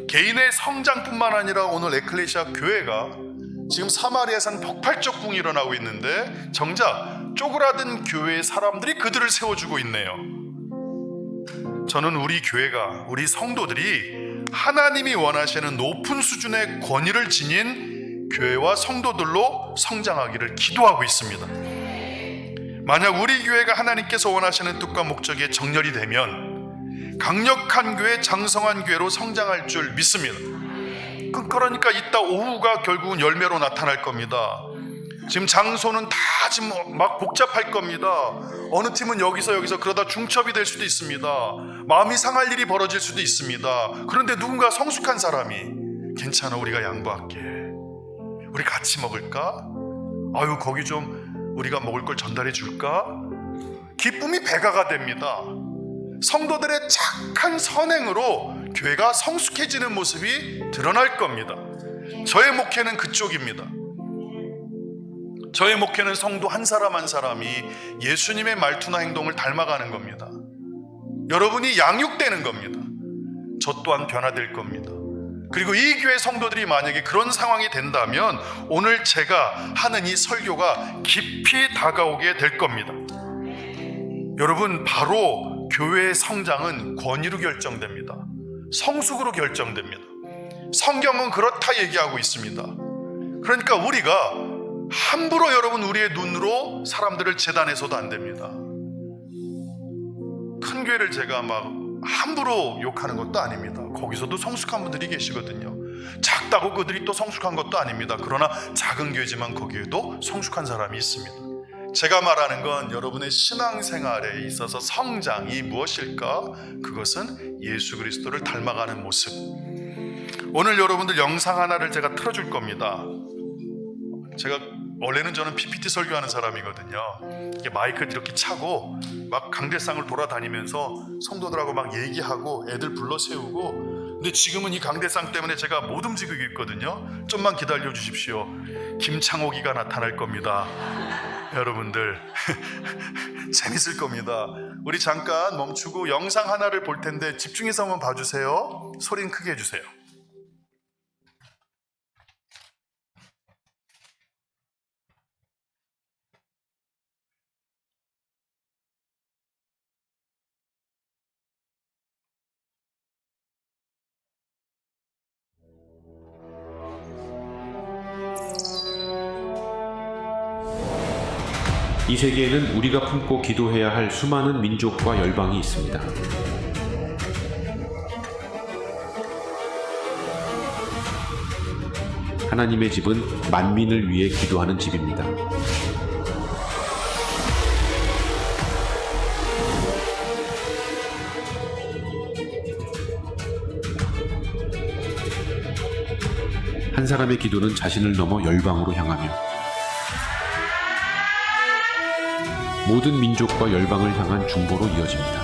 개인의 성장뿐만 아니라 오늘 에클레시아 교회가 지금 사마리아에서는 폭발적 부흥이 일어나고 있는데 정작 쪼그라든 교회의 사람들이 그들을 세워주고 있네요. 저는 우리 교회가, 우리 성도들이 하나님이 원하시는 높은 수준의 권위를 지닌 교회와 성도들로 성장하기를 기도하고 있습니다. 만약 우리 교회가 하나님께서 원하시는 뜻과 목적에 정렬이 되면 강력한 교회, 장성한 교회로 성장할 줄 믿습니다. 그러니까 이따 오후가 결국은 열매로 나타날 겁니다. 지금 장소는 다 지금 막 복잡할 겁니다. 어느 팀은 여기서 그러다 중첩이 될 수도 있습니다. 마음이 상할 일이 벌어질 수도 있습니다. 그런데 누군가 성숙한 사람이 괜찮아, 우리가 양보할게, 우리 같이 먹을까? 아유, 거기 좀 우리가 먹을 걸 전달해 줄까? 기쁨이 배가가 됩니다. 성도들의 착한 선행으로 교회가 성숙해지는 모습이 드러날 겁니다. 저의 목회는 그쪽입니다. 저의 목회는 성도 한 사람 한 사람이 예수님의 말투나 행동을 닮아가는 겁니다. 여러분이 양육되는 겁니다. 저 또한 변화될 겁니다. 그리고 이 교회 성도들이 만약에 그런 상황이 된다면 오늘 제가 하는 이 설교가 깊이 다가오게 될 겁니다. 여러분, 바로 교회의 성장은 권위로 결정됩니다. 성숙으로 결정됩니다. 성경은 그렇다 얘기하고 있습니다. 그러니까 우리가 함부로 여러분 우리의 눈으로 사람들을 재단해서도 안 됩니다. 큰 교회를 제가 막 함부로 욕하는 것도 아닙니다. 거기서도 성숙한 분들이 계시거든요. 작다고 그들이 또 성숙한 것도 아닙니다. 그러나 작은 교회지만 거기에도 성숙한 사람이 있습니다. 제가 말하는 건 여러분의 신앙생활에 있어서 성장이 무엇일까? 그것은 예수 그리스도를 닮아가는 모습. 오늘 여러분들 영상 하나를 제가 틀어줄 겁니다. 제가 원래는 저는 PPT 설교하는 사람이거든요. 이렇게 마이크를 이렇게 차고 막 강대상을 돌아다니면서 성도들하고 막 얘기하고 애들 불러 세우고, 근데 지금은 이 강대상 때문에 제가 못 움직이고 있거든요. 좀만 기다려 주십시오. 김창옥이가 나타날 겁니다. 여러분들 재밌을 겁니다. 우리 잠깐 멈추고 영상 하나를 볼 텐데 집중해서 한번 봐주세요. 소리는 크게 해주세요. 이 세계에는 우리가 품고 기도해야 할 수많은 민족과 열방이 있습니다. 하나님의 집은 만민을 위해 기도하는 집입니다. 한 사람의 기도는 자신을 넘어 열방으로 향하며 모든 민족과 열방을 향한 중보로 이어집니다.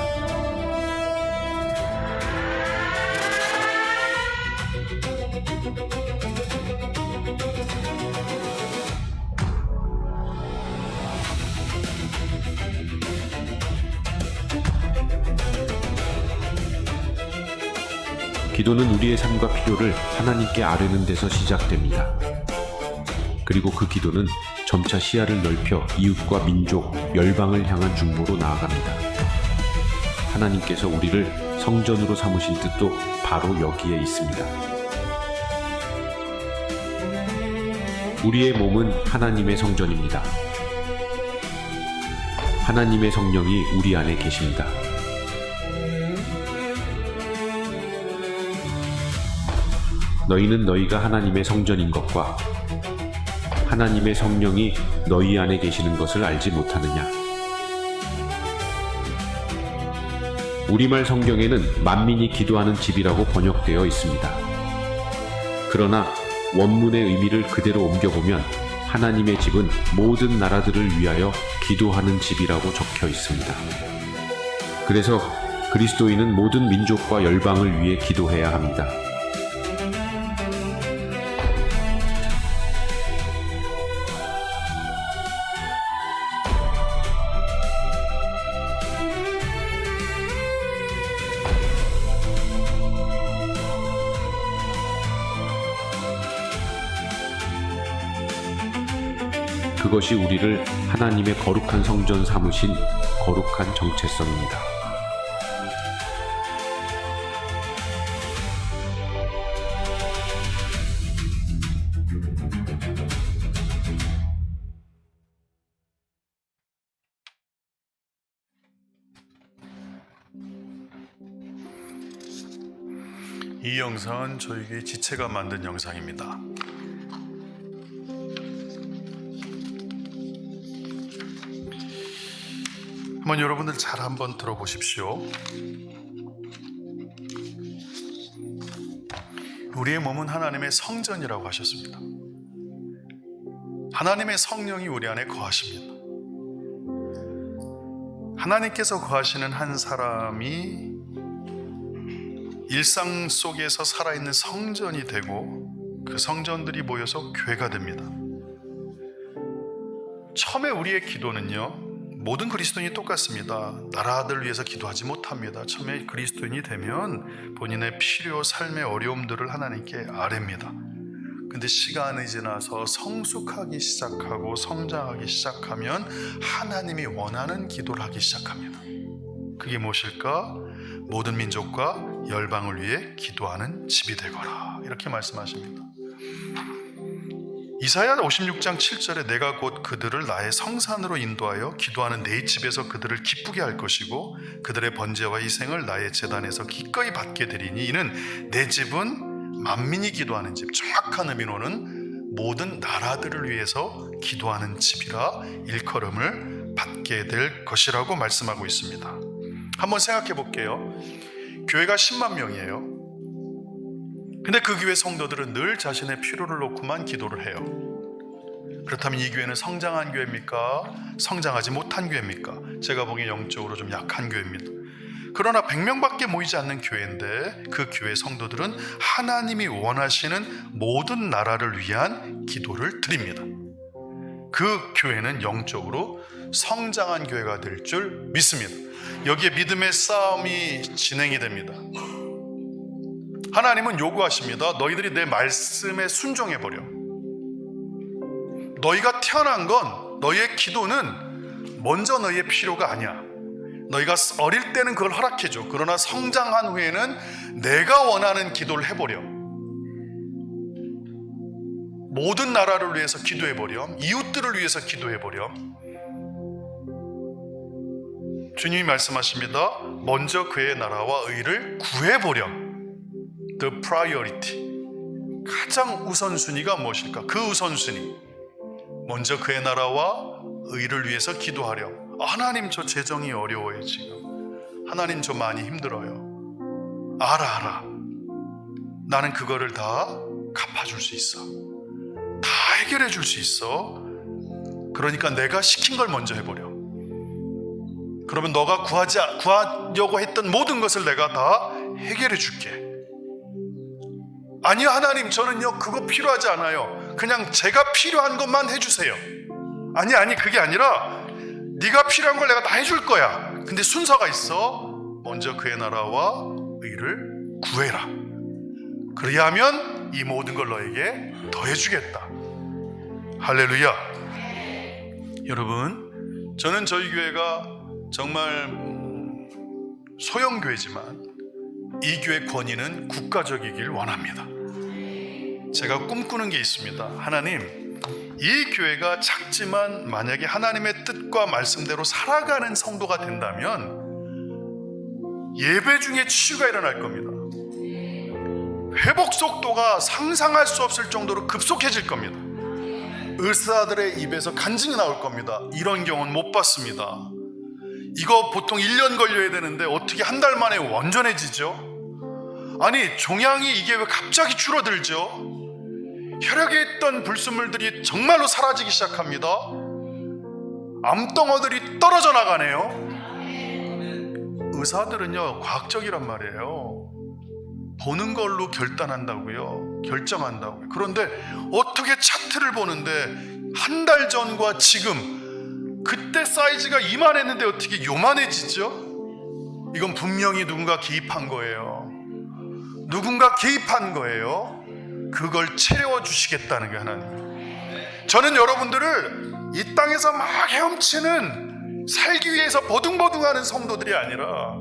기도는 우리의 삶과 필요를 하나님께 아뢰는 데서 시작됩니다. 그리고 그 기도는 점차 시야를 넓혀 이웃과 민족, 열방을 향한 중보로 나아갑니다. 하나님께서 우리를 성전으로 삼으신 뜻도 바로 여기에 있습니다. 우리의 몸은 하나님의 성전입니다. 하나님의 성령이 우리 안에 계십니다. 너희는 너희가 하나님의 성전인 것과 하나님의 성령이 너희 안에 계시는 것을 알지 못하느냐? 우리말 성경에는 만민이 기도하는 집이라고 번역되어 있습니다. 그러나 원문의 의미를 그대로 옮겨보면 하나님의 집은 모든 나라들을 위하여 기도하는 집이라고 적혀 있습니다. 그래서 그리스도인은 모든 민족과 열방을 위해 기도해야 합니다. 그것이 우리를 하나님의 거룩한 성전 삼으신 거룩한 정체성입니다. 이 영상은 저에게 지체가 만든 영상입니다. 한번 여러분들 잘 한번 들어보십시오. 우리의 몸은 하나님의 성전이라고 하셨습니다. 하나님의 성령이 우리 안에 거하십니다. 하나님께서 거하시는 한 사람이 일상 속에서 살아있는 성전이 되고 그 성전들이 모여서 교회가 됩니다. 처음에 우리의 기도는요, 모든 그리스도인이 똑같습니다. 나라들을 위해서 기도하지 못합니다. 처음에 그리스도인이 되면 본인의 필요, 삶의 어려움들을 하나님께 아뢰입니다. 근데 시간이 지나서 성숙하기 시작하고 성장하기 시작하면 하나님이 원하는 기도를 하기 시작합니다. 그게 무엇일까? 모든 민족과 열방을 위해 기도하는 집이 되거라, 이렇게 말씀하십니다. 이사야 56장 7절에 내가 곧 그들을 나의 성산으로 인도하여 기도하는 내 집에서 그들을 기쁘게 할 것이고 그들의 번제와 희생을 나의 제단에서 기꺼이 받게 되리니 이는 내 집은 만민이 기도하는 집, 정확한 의미로는 모든 나라들을 위해서 기도하는 집이라 일컬음을 받게 될 것이라고 말씀하고 있습니다. 한번 생각해 볼게요. 교회가 10만 명이에요. 근데 그 교회 성도들은 늘 자신의 필요를 놓고만 기도를 해요. 그렇다면 이 교회는 성장한 교회입니까? 성장하지 못한 교회입니까? 제가 보기엔 영적으로 좀 약한 교회입니다. 그러나 100명밖에 모이지 않는 교회인데 그 교회 성도들은 하나님이 원하시는 모든 나라를 위한 기도를 드립니다. 그 교회는 영적으로 성장한 교회가 될 줄 믿습니다. 여기에 믿음의 싸움이 진행이 됩니다. 하나님은 요구하십니다. 너희들이 내 말씀에 순종해버려. 너희가 태어난 건, 너희의 기도는 먼저 너희의 필요가 아니야. 너희가 어릴 때는 그걸 허락해줘. 그러나 성장한 후에는 내가 원하는 기도를 해버려. 모든 나라를 위해서 기도해버려. 이웃들을 위해서 기도해버려. 주님이 말씀하십니다. 먼저 그의 나라와 의를 구해보렴. The priority. 가장 우선순위가 무엇일까? 그 우선순위. 먼저 그의 나라와 의를 위해서 기도하렴. 하나님, 저 재정이 어려워요 지금. 하나님, 저 많이 힘들어요. 알아. 나는 그거를 다 갚아줄 수 있어. 다 해결해 줄 수 있어. 그러니까 내가 시킨 걸 먼저 해버려. 그러면 너가 구하려고 했던 모든 것을 내가 다 해결해 줄게. 아니요, 하나님, 저는요 그거 필요하지 않아요. 그냥 제가 필요한 것만 해주세요. 아니, 그게 아니라 네가 필요한 걸 내가 다 해줄 거야. 근데 순서가 있어. 먼저 그의 나라와 의를 구해라. 그리하면 이 모든 걸 너에게 더해주겠다. 할렐루야. 여러분, 저는 저희 교회가 정말 소형교회지만 이 교회 권위는 국가적이길 원합니다. 제가 꿈꾸는 게 있습니다. 하나님, 이 교회가 작지만 만약에 하나님의 뜻과 말씀대로 살아가는 성도가 된다면 예배 중에 치유가 일어날 겁니다. 회복 속도가 상상할 수 없을 정도로 급속해질 겁니다. 의사들의 입에서 간증이 나올 겁니다. 이런 경우는 못 봤습니다. 이거 보통 1년 걸려야 되는데 어떻게 한 달 만에 완전해지죠? 아니, 종양이 이게 왜 갑자기 줄어들죠? 혈액에 있던 불순물들이 정말로 사라지기 시작합니다. 암덩어들이 떨어져 나가네요. 의사들은요 과학적이란 말이에요. 보는 걸로 결단한다고요. 결정한다고요. 그런데 어떻게 차트를 보는데 한 달 전과 지금 그때 사이즈가 이만했는데 어떻게 요만해지죠? 이건 분명히 누군가 개입한 거예요. 누군가 개입한 거예요. 그걸 채워주시겠다는 게 하나님. 저는 여러분들을 이 땅에서 막 헤엄치는 살기 위해서 버둥버둥하는 성도들이 아니라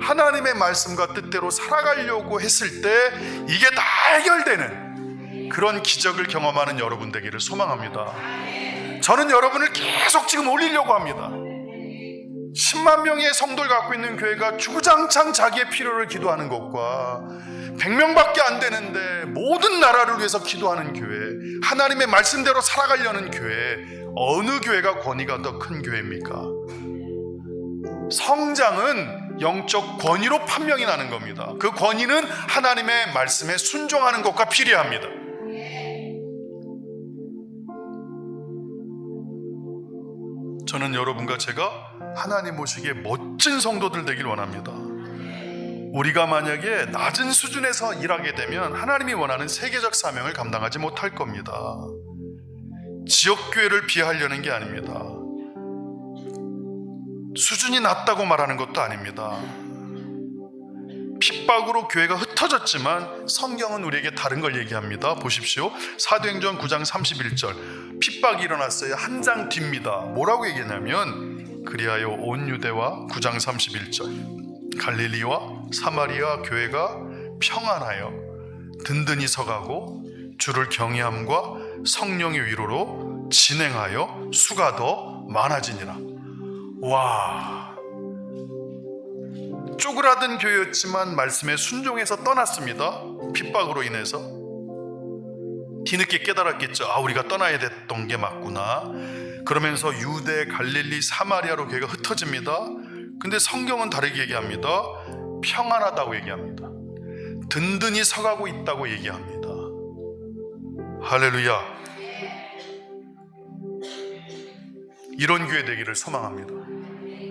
하나님의 말씀과 뜻대로 살아가려고 했을 때 이게 다 해결되는 그런 기적을 경험하는 여러분 되기를 소망합니다. 저는 여러분을 계속 지금 올리려고 합니다. 10만 명의 성도를 갖고 있는 교회가 주구장창 자기의 필요를 기도하는 것과 100명밖에 안 되는데 모든 나라를 위해서 기도하는 교회, 하나님의 말씀대로 살아가려는 교회, 어느 교회가 권위가 더 큰 교회입니까? 성장은 영적 권위로 판명이 나는 겁니다. 그 권위는 하나님의 말씀에 순종하는 것과 비례합니다. 저는 여러분과 제가 하나님 보시기에 멋진 성도들 되길 원합니다. 우리가 만약에 낮은 수준에서 일하게 되면 하나님이 원하는 세계적 사명을 감당하지 못할 겁니다. 지역교회를 비하하려는 게 아닙니다. 수준이 낮다고 말하는 것도 아닙니다. 핍박으로 교회가 흩어졌지만 성경은 우리에게 다른 걸 얘기합니다. 보십시오. 사도행전 9장 31절 핍박이 일어났어요. 한 장 뒤입니다. 뭐라고 얘기했냐면 그리하여 온 유대와 9장 31절 갈릴리와 사마리아 교회가 평안하여 든든히 서가고 주를 경외함과 성령의 위로로 진행하여 수가 더 많아지니라. 와, 쪼그라든 교회였지만 말씀에 순종해서 떠났습니다. 핍박으로 인해서 뒤늦게 깨달았겠죠. 우리가 떠나야 됐던 게 맞구나. 그러면서 유대, 갈릴리, 사마리아로 교회가 흩어집니다. 근데 성경은 다르게 얘기합니다. 평안하다고 얘기합니다. 든든히 서가고 있다고 얘기합니다. 할렐루야. 이런 교회 되기를 소망합니다.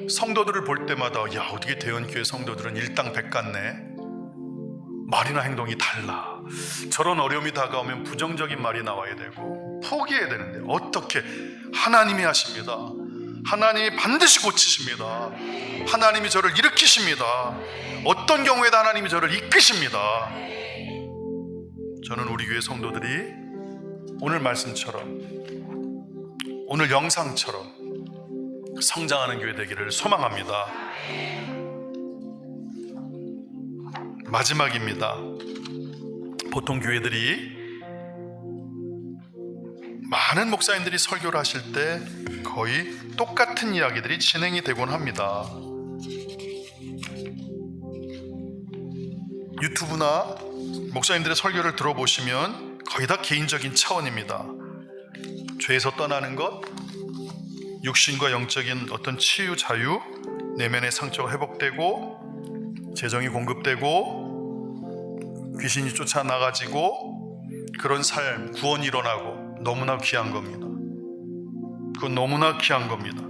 성도들을 볼 때마다 어떻게 대원교회 성도들은 일당백같네. 말이나 행동이 달라. 저런 어려움이 다가오면 부정적인 말이 나와야 되고 포기해야 되는데 어떻게 하나님이 하십니다. 하나님이 반드시 고치십니다. 하나님이 저를 일으키십니다. 어떤 경우에도 하나님이 저를 이끄십니다. 저는 우리 교회 성도들이 오늘 말씀처럼 오늘 영상처럼 성장하는 교회 되기를 소망합니다. 마지막입니다. 보통 교회들이 많은 목사님들이 설교를 하실 때 거의 똑같은 이야기들이 진행이 되곤 합니다. 유튜브나 목사님들의 설교를 들어보시면 거의 다 개인적인 차원입니다. 죄에서 떠나는 것, 육신과 영적인 어떤 치유, 자유, 내면의 상처가 회복되고 재정이 공급되고 귀신이 쫓아나가지고 그런 삶, 구원이 일어나고 너무나 귀한 겁니다. 그건 너무나 귀한 겁니다.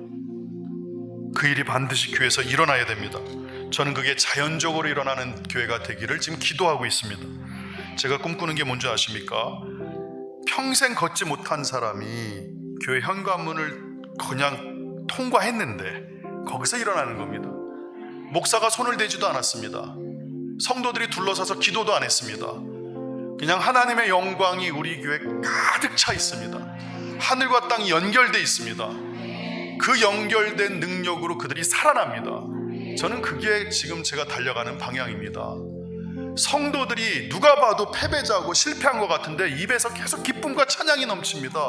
그 일이 반드시 교회에서 일어나야 됩니다. 저는 그게 자연적으로 일어나는 교회가 되기를 지금 기도하고 있습니다. 제가 꿈꾸는 게 뭔지 아십니까? 평생 걷지 못한 사람이 교회 현관문을 그냥 통과했는데 거기서 일어나는 겁니다. 목사가 손을 대지도 않았습니다. 성도들이 둘러서서 기도도 안 했습니다. 그냥 하나님의 영광이 우리 교회에 가득 차 있습니다. 하늘과 땅이 연결되어 있습니다. 그 연결된 능력으로 그들이 살아납니다. 저는 그게 지금 제가 달려가는 방향입니다. 성도들이 누가 봐도 패배자고 실패한 것 같은데 입에서 계속 기쁨과 찬양이 넘칩니다.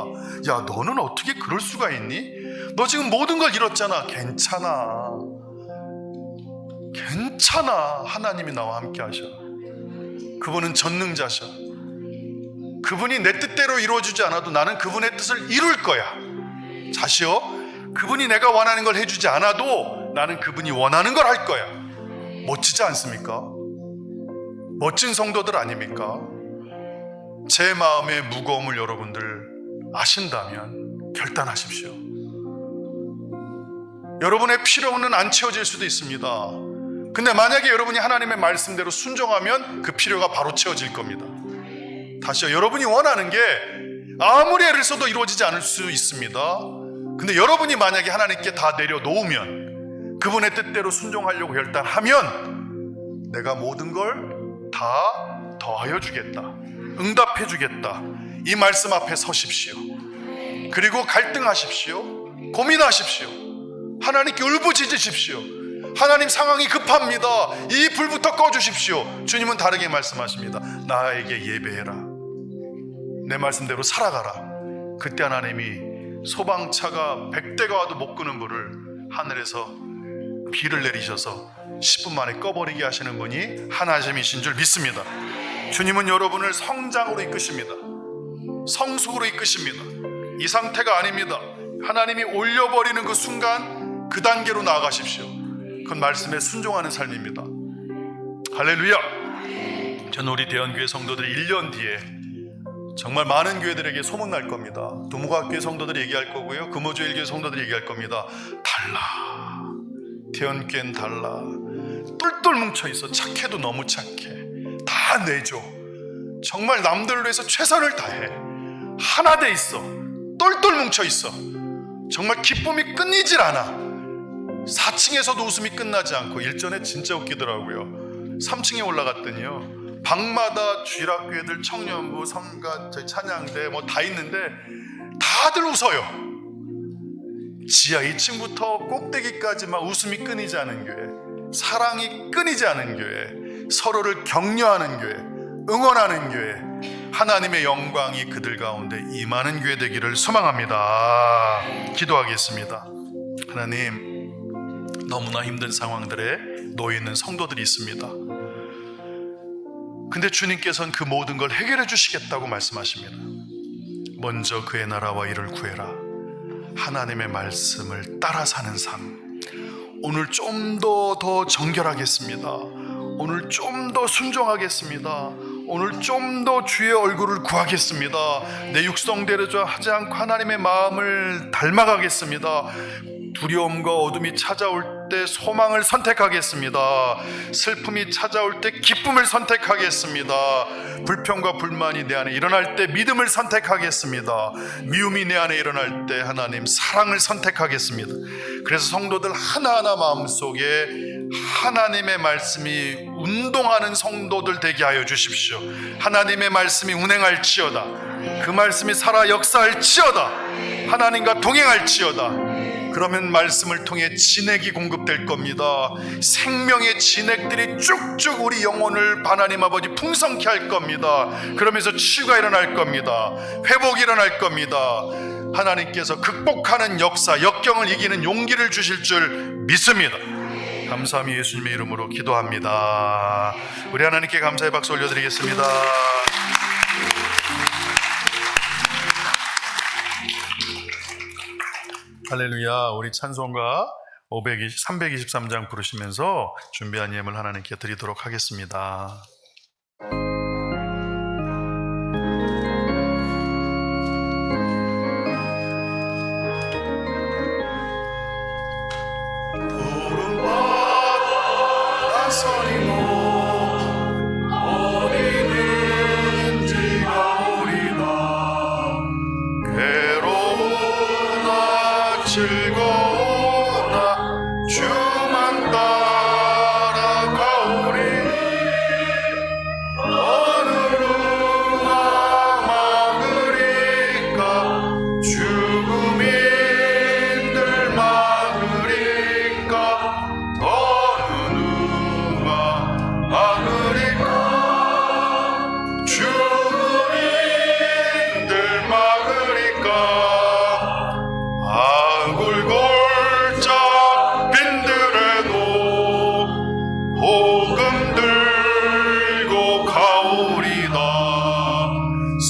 야, 너는 어떻게 그럴 수가 있니? 너 지금 모든 걸 잃었잖아. 괜찮아. 괜찮아. 하나님이 나와 함께 하셔. 그분은 전능자셔. 그분이 내 뜻대로 이루어지지 않아도 나는 그분의 뜻을 이룰 거야. 자시여, 그분이 내가 원하는 걸 해주지 않아도 나는 그분이 원하는 걸 할 거야. 멋지지 않습니까? 멋진 성도들 아닙니까? 제 마음의 무거움을 여러분들 아신다면 결단하십시오. 여러분의 필요는 안 채워질 수도 있습니다. 근데 만약에 여러분이 하나님의 말씀대로 순종하면 그 필요가 바로 채워질 겁니다. 다시요, 여러분이 원하는 게 아무리 애를 써도 이루어지지 않을 수 있습니다. 근데 여러분이 만약에 하나님께 다 내려놓으면, 그분의 뜻대로 순종하려고 결단하면 내가 모든 걸 다 더하여 주겠다, 응답해 주겠다, 이 말씀 앞에 서십시오. 그리고 갈등하십시오. 고민하십시오. 하나님께 울부짖으십시오. 하나님, 상황이 급합니다. 이 불부터 꺼주십시오. 주님은 다르게 말씀하십니다. 나에게 예배해라. 내 말씀대로 살아가라. 그때 하나님이 소방차가 100대가 와도 못 끄는 불을 하늘에서 비를 내리셔서 10분 만에 꺼버리게 하시는 분이 하나님이신 줄 믿습니다. 주님은 여러분을 성장으로 이끄십니다. 성숙으로 이끄십니다. 이 상태가 아닙니다. 하나님이 올려버리는 그 순간 그 단계로 나아가십시오. 그건 말씀에 순종하는 삶입니다. 할렐루야. 저는 우리 대원교회 성도들이 1년 뒤에 정말 많은 교회들에게 소문날 겁니다. 도무과학교회 성도들이 얘기할 거고요, 금호주일교회 성도들이 얘기할 겁니다. 달라. 대원교회는 달라. 똘똘 뭉쳐있어. 착해도 너무 착해. 다 내줘. 정말 남들로 해서 최선을 다해. 하나 돼 있어. 똘똘 뭉쳐있어. 정말 기쁨이 끊이질 않아. 4층에서도 웃음이 끝나지 않고. 일전에 진짜 웃기더라고요. 3층에 올라갔더니요, 방마다 주일학교애들, 청년부, 성가, 찬양대 뭐 다 있는데 다들 웃어요. 지하 2층부터 꼭대기까지 막 웃음이 끊이지 않은 교회, 사랑이 끊이지 않은 교회, 서로를 격려하는 교회, 응원하는 교회, 하나님의 영광이 그들 가운데 임하는 교회 되기를 소망합니다. 기도하겠습니다. 하나님, 너무나 힘든 상황들에 놓여 있는 성도들이 있습니다. 근데 주님께서는 그 모든 걸 해결해 주시겠다고 말씀하십니다. 먼저 그의 나라와 이를 구해라. 하나님의 말씀을 따라 사는 삶. 오늘 좀 더 정결하겠습니다. 오늘 좀 더 순종하겠습니다. 오늘 좀 더 주의 얼굴을 구하겠습니다. 내 육성대로 하지 않고 하나님의 마음을 닮아가겠습니다. 두려움과 어둠이 찾아올 때 소망을 선택하겠습니다. 슬픔이 찾아올 때 기쁨을 선택하겠습니다. 불평과 불만이 내 안에 일어날 때 믿음을 선택하겠습니다. 미움이 내 안에 일어날 때 하나님 사랑을 선택하겠습니다. 그래서 성도들 하나하나 마음속에 하나님의 말씀이 운동하는 성도들 되게 하여 주십시오. 하나님의 말씀이 운행할지어다. 그 말씀이 살아 역사할지어다. 하나님과 동행할지어다. 그러면 말씀을 통해 진액이 공급될 겁니다. 생명의 진액들이 쭉쭉 우리 영혼을 하나님 아버지 풍성케 할 겁니다. 그러면서 치유가 일어날 겁니다. 회복이 일어날 겁니다. 하나님께서 극복하는 역사, 역경을 이기는 용기를 주실 줄 믿습니다. 감사함이 예수님의 이름으로 기도합니다. 우리 하나님께 감사의 박수 올려드리겠습니다. 할렐루야. 우리 찬송가 323장 부르시면서 준비한 예물 하나님께 드리도록 하겠습니다. 즐거우나 주만 따라가오리. 어느 누가 막으리까? 죽음인들 막으리까? 어느 누가 막으리까? 죽음인들 막으리까? 골골짝 빈들에도 복음 들고 가오리다.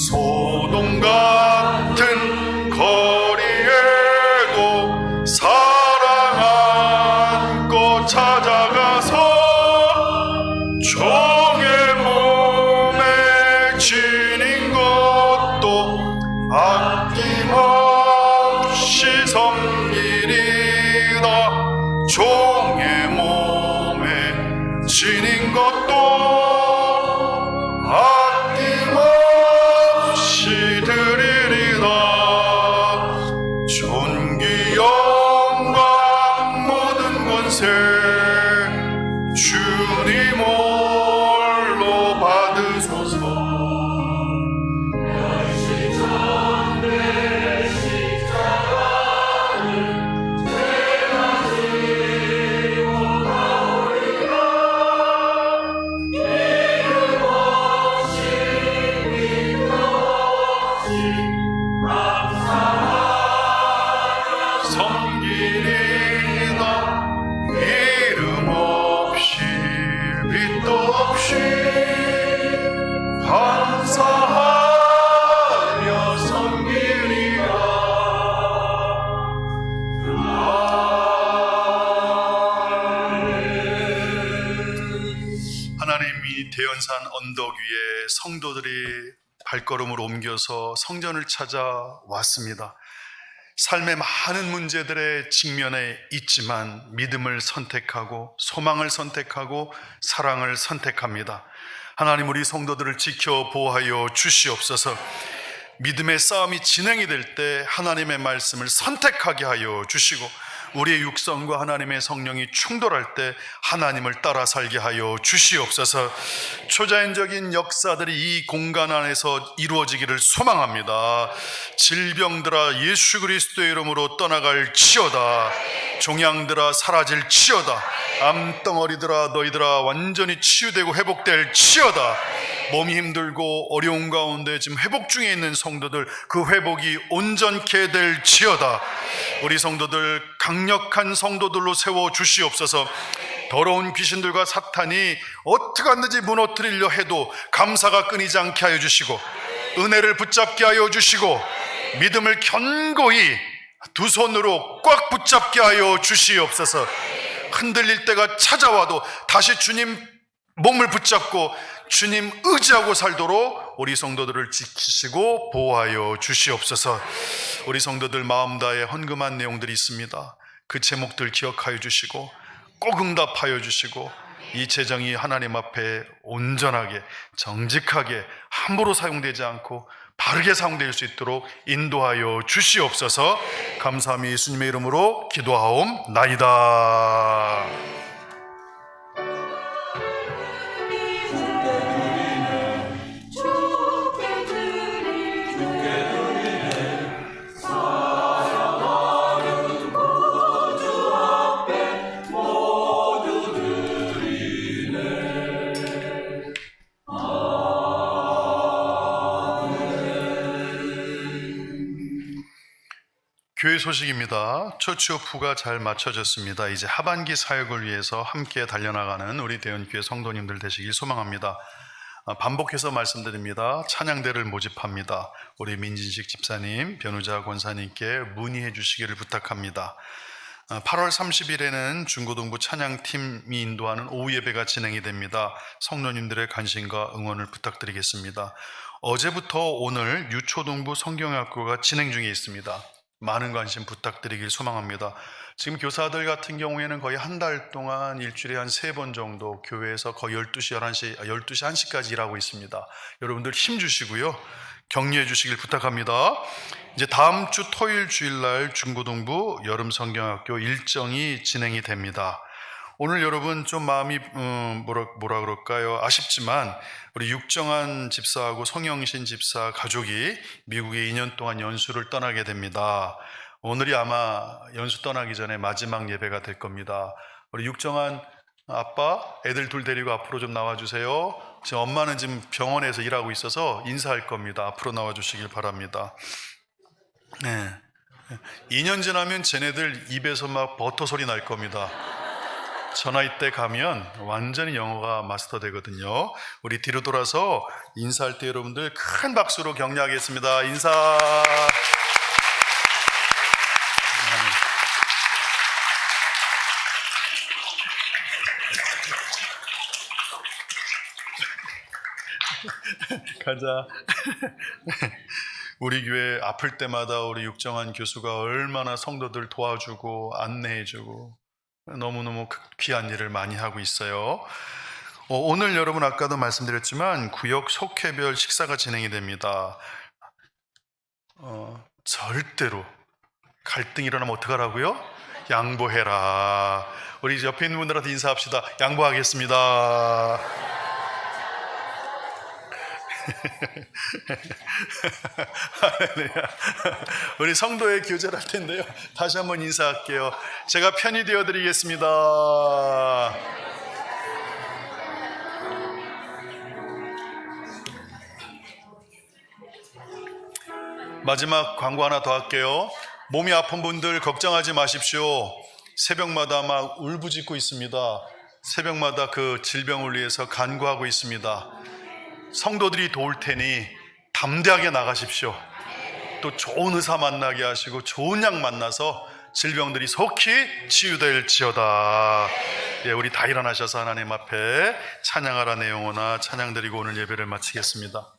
소돔 같은 거리에도 사랑 안고 찾아가서 종의 몸에 지닌 것도 아낌없이 섬기리다. 종의 몸에 지닌 것도 아낌없이 드리리다. 존귀 영광 모든 권세 주님 홀로 받으소서. 섬기리다. 이름 없이 빛도 없이 감사하며 섬기리라. 하나님이 대연산 언덕 위에 성도들이 발걸음을 옮겨서 성전을 찾아왔습니다. 삶의 많은 문제들의 직면에 있지만 믿음을 선택하고 소망을 선택하고 사랑을 선택합니다. 하나님, 우리 성도들을 지켜 보호하여 주시옵소서. 믿음의 싸움이 진행이 될 때 하나님의 말씀을 선택하게 하여 주시고, 우리의 육성과 하나님의 성령이 충돌할 때 하나님을 따라 살게 하여 주시옵소서. 초자연적인 역사들이 이 공간 안에서 이루어지기를 소망합니다. 질병들아 예수 그리스도의 이름으로 떠나갈 치어다. 종양들아 사라질 치어다. 암덩어리들아 너희들아 완전히 치유되고 회복될 치어다. 몸이 힘들고 어려운 가운데 지금 회복 중에 있는 성도들, 그 회복이 온전케 될 지어다. 우리 성도들 강력한 성도들로 세워 주시옵소서. 더러운 귀신들과 사탄이 어떻게 하든지 무너뜨리려 해도 감사가 끊이지 않게 하여 주시고, 은혜를 붙잡게 하여 주시고, 믿음을 견고히 두 손으로 꽉 붙잡게 하여 주시옵소서. 흔들릴 때가 찾아와도 다시 주님 몸을 붙잡고 주님 의지하고 살도록 우리 성도들을 지키시고 보호하여 주시옵소서. 우리 성도들 마음 다해 헌금한 내용들이 있습니다. 그 제목들 기억하여 주시고 꼭 응답하여 주시고, 이 재정이 하나님 앞에 온전하게 정직하게 함부로 사용되지 않고 바르게 사용될 수 있도록 인도하여 주시옵소서. 감사함이 예수님의 이름으로 기도하옵나이다. 교회 소식입니다. 처치오프가 잘 맞춰졌습니다. 이제 하반기 사역을 위해서 함께 달려나가는 우리 대원교회 성도님들 되시길 소망합니다. 반복해서 말씀드립니다. 찬양대를 모집합니다. 우리 민진식 집사님, 변우자 권사님께 문의해 주시기를 부탁합니다. 8월 30일에는 중고등부 찬양팀이 인도하는 오후 예배가 진행이 됩니다. 성도님들의 관심과 응원을 부탁드리겠습니다. 어제부터 오늘 유초등부 성경학교가 진행 중에 있습니다. 많은 관심 부탁드리길 소망합니다. 지금 교사들 같은 경우에는 거의 한 달 동안 일주일에 한 3번 정도 교회에서 거의 12시, 1시까지 일하고 있습니다. 여러분들 힘 주시고요. 격려해 주시길 부탁합니다. 이제 다음 주 토요일 주일날 중고등부 여름 성경학교 일정이 진행이 됩니다. 오늘 여러분 좀 마음이 뭐라 그럴까요? 아쉽지만 우리 육정한 집사하고 송영신 집사 가족이 미국에 2년 동안 연수를 떠나게 됩니다. 오늘이 아마 연수 떠나기 전에 마지막 예배가 될 겁니다. 우리 육정한 아빠, 애들 둘 데리고 앞으로 좀 나와주세요. 지금 엄마는 지금 병원에서 일하고 있어서 인사할 겁니다. 앞으로 나와주시길 바랍니다. 네. 2년 지나면 쟤네들 입에서 막 버터 소리 날 겁니다. 저 나이 때 가면 완전히 영어가 마스터 되거든요. 우리 뒤로 돌아서 인사할 때 여러분들 큰 박수로 격려하겠습니다. 인사. 가자. 우리 교회 아플 때마다 우리 육정한 교수가 얼마나 성도들 도와주고 안내해주고 너무너무 귀한 일을 많이 하고 있어요. 오늘 여러분 아까도 말씀드렸지만 구역 속회별 식사가 진행이 됩니다. 절대로 갈등이 일어나면 어떡하라고요? 양보해라. 우리 옆에 있는 분들한테 인사합시다. 양보하겠습니다. 우리 성도의 교제를 할 텐데요. 다시 한번 인사할게요. 제가 편히 되어드리겠습니다. 마지막 광고 하나 더 할게요. 몸이 아픈 분들 걱정하지 마십시오. 새벽마다 막 울부짖고 있습니다. 새벽마다 그 질병을 위해서 간구하고 있습니다. 성도들이 도울 테니 담대하게 나가십시오. 또 좋은 의사 만나게 하시고 좋은 약 만나서 질병들이 속히 치유될지어다. 예, 우리 다 일어나셔서 하나님 앞에 찬양하라 내 영혼아 찬양 드리고 오늘 예배를 마치겠습니다.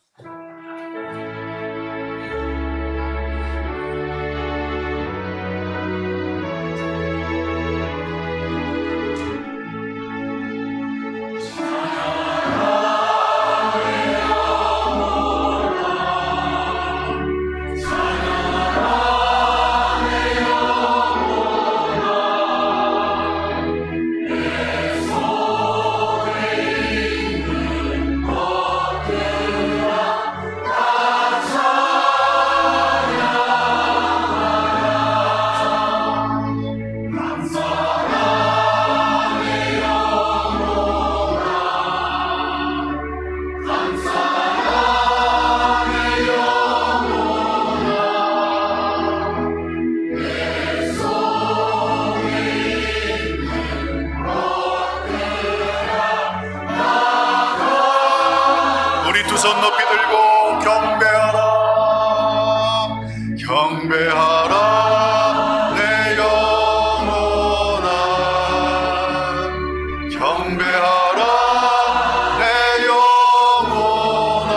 손 높이 들고 경배하라 경배하라 내 영혼아 경배하라 내 영혼아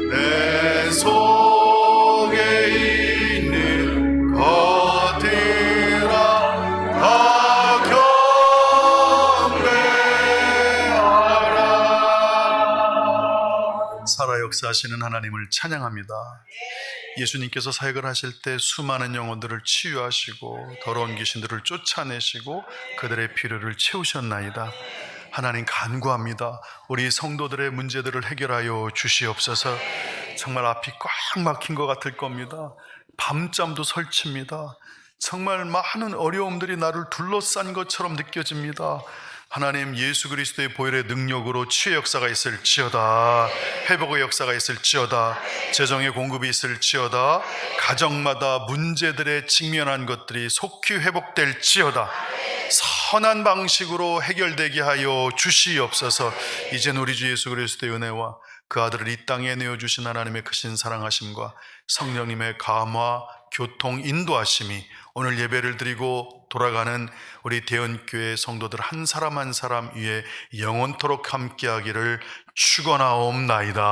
내 속에 있는 것들아 다 살아 역사하시는 하나님을 찬양합니다. 예수님께서 사역을 하실 때 수많은 영혼들을 치유하시고 더러운 귀신들을 쫓아내시고 그들의 필요를 채우셨나이다. 하나님 간구합니다. 우리 성도들의 문제들을 해결하여 주시옵소서. 정말 앞이 꽉 막힌 것 같을 겁니다. 밤잠도 설칩니다. 정말 많은 어려움들이 나를 둘러싼 것처럼 느껴집니다. 하나님 예수 그리스도의 보혈의 능력으로 치유 역사가 있을지어다, 회복의 역사가 있을지어다, 재정의 공급이 있을지어다, 가정마다 문제들에 직면한 것들이 속히 회복될지어다, 선한 방식으로 해결되게 하여 주시옵소서. 이젠 우리 주 예수 그리스도의 은혜와 그 아들을 이 땅에 내어주신 하나님의 크신 사랑하심과 성령님의 감화, 교통, 인도하심이 오늘 예배를 드리고 돌아가는 우리 대언교회 성도들 한 사람 한 사람 위에 영원토록 함께하기를 축원하옵나이다.